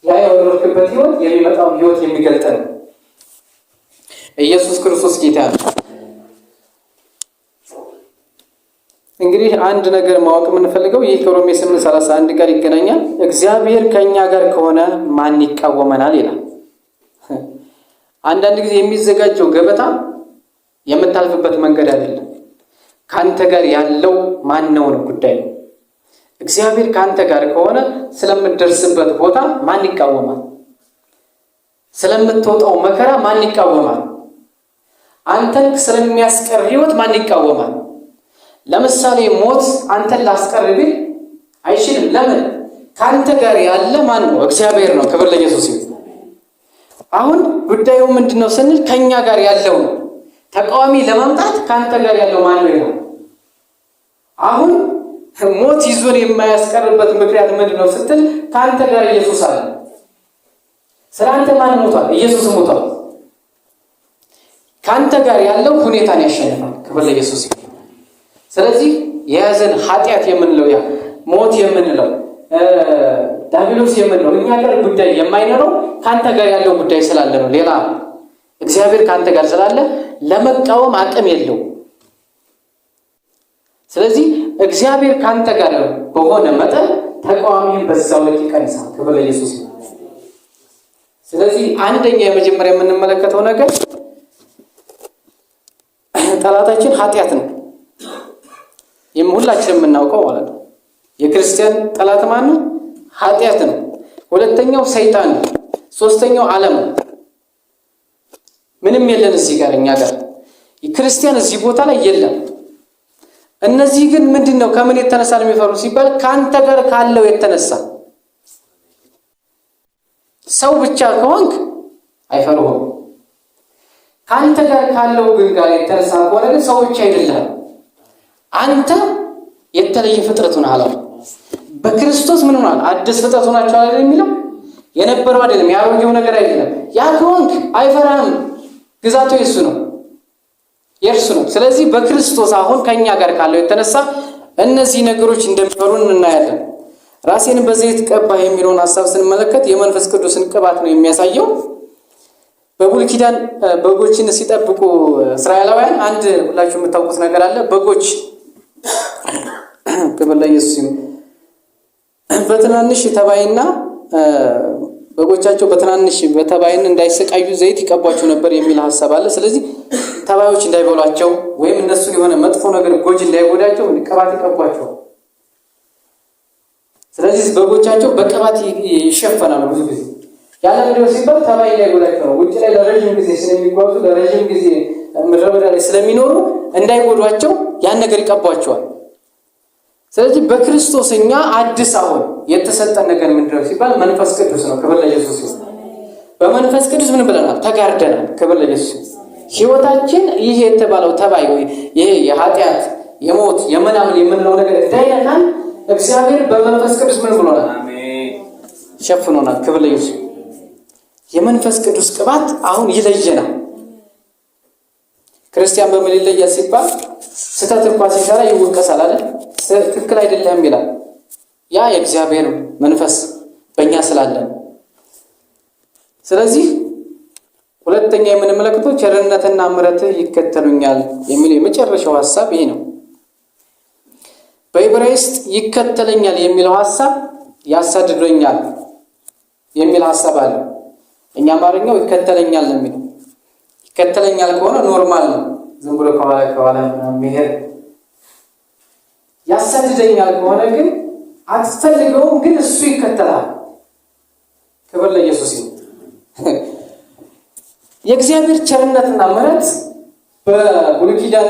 Speaker 1: ያ የወረድክበት ህይወት የሚመጣው ህይወት የሚገልጥ ነው። ኢየሱስ ክርስቶስ ጌታ ነው። እንግዲህ አንድ ነገር ማወቅ የምንፈልገው ይህ ከሮሜ 8:31 ጋር ይገናኛል። እግዚአብሔር ከኛ ጋር ከሆነ ማን ይቃወመናል ይላል። አንዳንድ ጊዜ የሚዘጋጀው ገበታ የምታልፍበት መንገድ አይደለም፣ ካንተ ጋር ያለው ማን ነው ጉዳይ ነው። እግዚአብሔር ካንተ ጋር ከሆነ ስለምትደርስበት ቦታ ማን ይቃወማል? ስለምትወጣው መከራ ማን ይቃወማል? አንተን ስለሚያስቀር ህይወት ማን ይቃወማል? ለምሳሌ ሞት አንተን ላስቀር ቢል አይችልም። ለምን? ካንተ ጋር ያለ ማን ነው? እግዚአብሔር ነው። ክብር ለኢየሱስ ይሁን። አሁን ጉዳዩ ምንድነው ስንል ከኛ ጋር ያለው ነው። ተቃዋሚ ለማምጣት ካንተ ጋር ያለው ማን ነው? አሁን ሞት ይዞን የማያስቀርበት ምክንያት ምንድነው ስትል ካንተ ጋር ኢየሱስ አለ። ስለአንተ ማን ሞቷል? ኢየሱስ ሞቷል። ካንተ ጋር ያለው ሁኔታን ያሸንፋል። ክብር ለኢየሱስ ይሁን። ስለዚህ የያዘን ኃጢአት የምንለው ያ ሞት የምንለው ዳቢሎስ የምንለው እኛ ጋር ጉዳይ የማይኖረው ካንተ ጋር ያለው ጉዳይ ስላለ ነው። ሌላ እግዚአብሔር ካንተ ጋር ስላለ ለመቃወም አቅም የለው። ስለዚህ እግዚአብሔር ካንተ ጋር በሆነ መጠን ተቃዋሚን በዛው ልክ ይቀንሳል። ክብር ለኢየሱስ ይሁን። ስለዚህ አንደኛ የመጀመሪያ የምንመለከተው ነገር ጠላታችን ኃጢአት ነው። ሁላችንም የምናውቀው ማለት ነው። የክርስቲያን ጠላት ማን ነው? ኃጢአት ነው። ሁለተኛው ሰይጣን ነው። ሶስተኛው ዓለም ነው። ምንም የለን እዚህ ጋር እኛ ጋር ክርስቲያን እዚህ ቦታ ላይ የለም። እነዚህ ግን ምንድነው ከምን የተነሳ ነው የሚፈሩ ሲባል ካንተ ጋር ካለው የተነሳ። ሰው ብቻ ከሆንክ አይፈሩም። ካንተ ጋር ካለው ግን ጋር የተነሳ ከሆነ ግን ሰው ብቻ አይደለም። አንተ የተለየ ፍጥረት ሆነሃል። በክርስቶስ ምን ሆናል? አዲስ ፍጥረት ሆናችሁ አይደል የሚለው የነበረው አይደለም፣ ያሮጌው ነገር አይደለም። ያ ከሆንክ አይፈራም። ግዛቱ የሱ ነው፣ የእርሱ ነው። ስለዚህ በክርስቶስ አሁን ከኛ ጋር ካለው የተነሳ እነዚህ ነገሮች እንደሚፈሩን እናያለን። ራሴን በዘይት ቀባ የሚለውን ሐሳብ ስንመለከት የመንፈስ ቅዱስን ቅባት ነው የሚያሳየው። በብሉይ ኪዳን በጎችን ሲጠብቁ እስራኤላውያን አንድ ሁላችሁ የምታውቁት ነገር አለ። በጎች ክብር ለኢየሱስ ይሁን። በትናንሽ ተባይና በጎቻቸው በትናንሽ በተባይን እንዳይሰቃዩ ዘይት ይቀቧቸው ነበር የሚል ሐሳብ አለ። ስለዚህ ተባዮች እንዳይበሏቸው ወይም እነሱን የሆነ መጥፎ ነገር ጎጅ እንዳይጎዳቸው ቅባት ይቀቧቸው። ስለዚህ በጎቻቸው በቅባት ይሸፈናሉ። ብዙ ጊዜ ያለ ምንድነው ሲባል ተባይ እንዳይጎዳቸው ነው። ውጭ ላይ ለረጅም ጊዜ ስለሚጓዙ ለረጅም ጊዜ ምድረ በዳ ላይ ስለሚኖሩ እንዳይጎዷቸው ያን ነገር ይቀቧቸዋል። ስለዚህ በክርስቶስ እኛ አዲስ አሁን የተሰጠን ነገር ምንድነው ሲባል መንፈስ ቅዱስ ነው። ክብር ለኢየሱስ ይሁን። በመንፈስ ቅዱስ ምን ብለናል? ተጋርደናል። ክብር ለኢየሱስ ይሁን። ህይወታችን ይሄ የተባለው ተባይ ወይ ይሄ የኃጢአት የሞት የምናምን የምንለው ነገር እንዳይነካን እግዚአብሔር በመንፈስ ቅዱስ ምን ብሎናል? አሜን፣ ሸፍኖናል። ክብር ለኢየሱስ ይሁን። የመንፈስ ቅዱስ ቅባት አሁን ይለየናል። ክርስቲያን በምን ይለያል ሲባል ስተት እንኳን ሲሰራ ይወቀሳል አይደል? ትክክል አይደለም ይላል። ያ የእግዚአብሔር መንፈስ በእኛ ስላለ። ስለዚህ ሁለተኛ የምንመለከተው ቸርነትና ምሕረት ይከተሉኛል የሚለው የመጨረሻው ሐሳብ ይሄ ነው። በዕብራይስጥ ይከተለኛል የሚለው ሐሳብ ያሳድዶኛል የሚል ሐሳብ አለ። እኛ አማርኛው ይከተለኛል ነው የሚለው። ይከተለኛል ከሆነ ኖርማል ነው፣ ዝም ብሎ ከኋላ መሄድ። ያሳድደኛል ከሆነ ግን አትፈልገውም፣ ግን እሱ ይከተላል። ክብር ለኢየሱስ ይሁን። የእግዚአብሔር ቸርነትና ምሕረት በብሉይ ኪዳን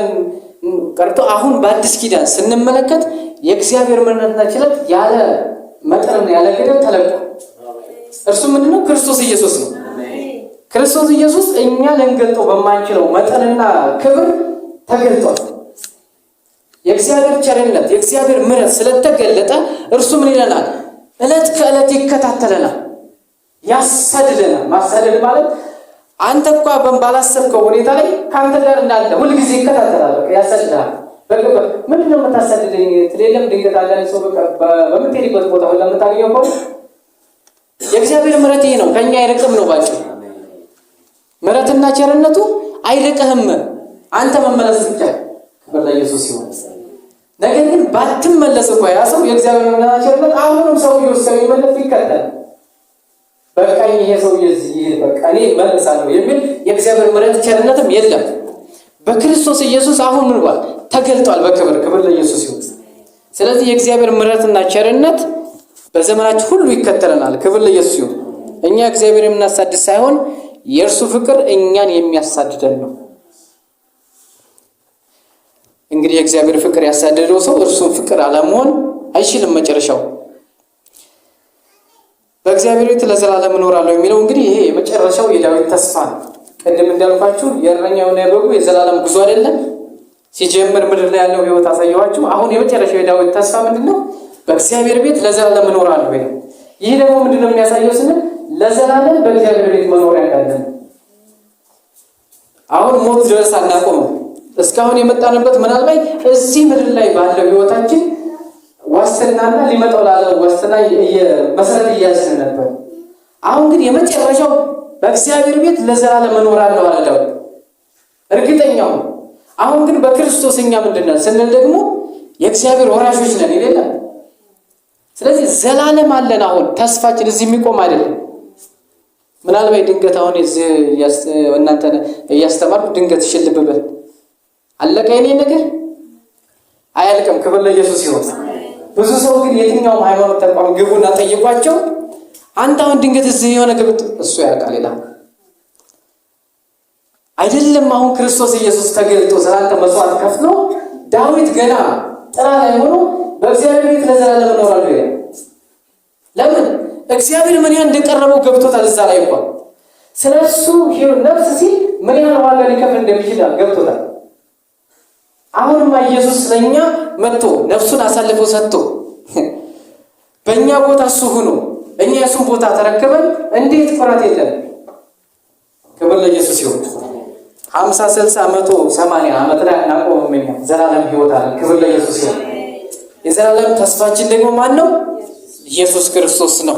Speaker 1: ቀርቶ አሁን በአዲስ ኪዳን ስንመለከት የእግዚአብሔር ምሕረትና ቸርነት ያለ መጠንና ያለ ገደብ ተለቋል። እርሱ ምንድነው? ክርስቶስ ኢየሱስ ነው። ክርስቶስ ኢየሱስ እኛ ልንገልጠው በማንችለው መጠንና ክብር ተገልጧል። የእግዚአብሔር ቸርነት የእግዚአብሔር ምሕረት ስለተገለጠ እርሱ ምን ይለናል? ዕለት ከዕለት ይከታተለናል፣ ያሳድደናል። ማሳደድ ማለት አንተ እንኳን ባላሰብከው ሁኔታ ላይ ከአንተ ጋር እንዳለ ሁልጊዜ ይከታተላል፣ ያሳድዳል። ምንድነው የምታሳድደኝ ትሌለም ድንገት አንዳንድ ሰው በምትሄድበት ቦታ ሁሉ የምታገኘው ከሆነ የእግዚአብሔር ምሕረት ይሄ ነው። ከኛ አይርቅም ነው ባጭሩ። ምሕረትና ቸርነቱ አይርቅህም፣ አንተ መመለስ ብቻ። ክብር ለኢየሱስ ይሁን። ነገር ግን ባትመለስ እንኳን ያ ሰው የእግዚአብሔር ምሕረትና ቸርነት አሁንም ሰውዬው ሲመለስ ይከተላል። በቃኝ ይሄ ሰውዬ እዚህ በቃ እኔ እመለሳለሁ የሚል የእግዚአብሔር ምሕረት ቸርነትም የለም። በክርስቶስ ኢየሱስ አሁን ምን ብሏል? ተገልጧል በክብር። ክብር ለኢየሱስ ይሁን። ስለዚህ የእግዚአብሔር ምሕረትና ቸርነት በዘመናችን ሁሉ ይከተለናል። ክብር ለኢየሱስ ይሁን። እኛ እግዚአብሔር የምናሳድድ ሳይሆን የእርሱ ፍቅር እኛን የሚያሳድደን ነው። እንግዲህ የእግዚአብሔር ፍቅር ያሳደደው ሰው እርሱን ፍቅር አለመሆን አይችልም። መጨረሻው በእግዚአብሔር ቤት ለዘላለም እኖራለሁ የሚለው እንግዲህ ይሄ የመጨረሻው የዳዊት ተስፋ ነው። ቅድም እንዳልኳችሁ የእረኛውና የበጉ የዘላለም ጉዞ አይደለም። ሲጀምር ምድር ላይ ያለው ሕይወት አሳየኋችሁ። አሁን የመጨረሻው የዳዊት ተስፋ ምንድነው? በእግዚአብሔር ቤት ለዘላለም እኖራለሁ ወይ? ይህ ደግሞ ምንድነው የሚያሳየው ስንል ለዘላለም በእግዚአብሔር ቤት መኖር ያለን። አሁን ሞት ድረስ አናቆምም። እስካሁን የመጣንበት ምናልባት እዚህ ምድር ላይ ባለው ሕይወታችን ዋስትናና ሊመጣው ላለው ዋስትና መሰረት እያዝን ነበር። አሁን ግን የመጨረሻው በእግዚአብሔር ቤት ለዘላለም እኖራለሁ አለ ዳዊት። እርግጠኛው አሁን ግን በክርስቶስ እኛ ምንድነን ስንል ደግሞ የእግዚአብሔር ወራሾች ነን ይላል። ስለዚህ ዘላለም አለን። አሁን ተስፋችን እዚህ የሚቆም አይደለም። ምናልባት ድንገት አሁን እዚህ እናንተ እያስተማርኩ ድንገት ሽልብበት አለቀ የኔ ነገር አያልቅም። ክብር ለኢየሱስ ይሁን። ብዙ ሰው ግን የትኛውም ሃይማኖት ተቋም ግቡና ጠይቋቸው፣ አንተ አሁን ድንገት እዚህ የሆነ ግብጥ እሱ ያውቃል ይላል። አይደለም አሁን ክርስቶስ ኢየሱስ ተገልጦ ስላንተ መስዋዕት ከፍሎ ዳዊት ገና ጥራ ላይ ሆኖ በእግዚአብሔር ቤት ለዘላለም እኖራለሁ ይላል። ለምን? እግዚአብሔር ምን ያህል እንደቀረበው ገብቶታል። እዛ ላይ እንኳን ስለሱ ነፍስ ሲል ምን ያህል ዋጋ ሊከፍል እንደሚችል ገብቶታል። አሁንማ ኢየሱስ ለኛ መጥቶ ነፍሱን አሳልፎ ሰጥቶ በእኛ ቦታ እሱ ሆኖ እኛ የሱን ቦታ ተረክበን እንዴት ኩራት የለም። ክብር ለኢየሱስ ይሁን። 50 60 100 80 ዓመት ላይ እናቆምም። እኛ ዘላለም ሕይወት አለ። ክብር ለኢየሱስ ይሁን። የዘላለም ተስፋችን ደግሞ ማን ነው? ኢየሱስ ክርስቶስ ነው።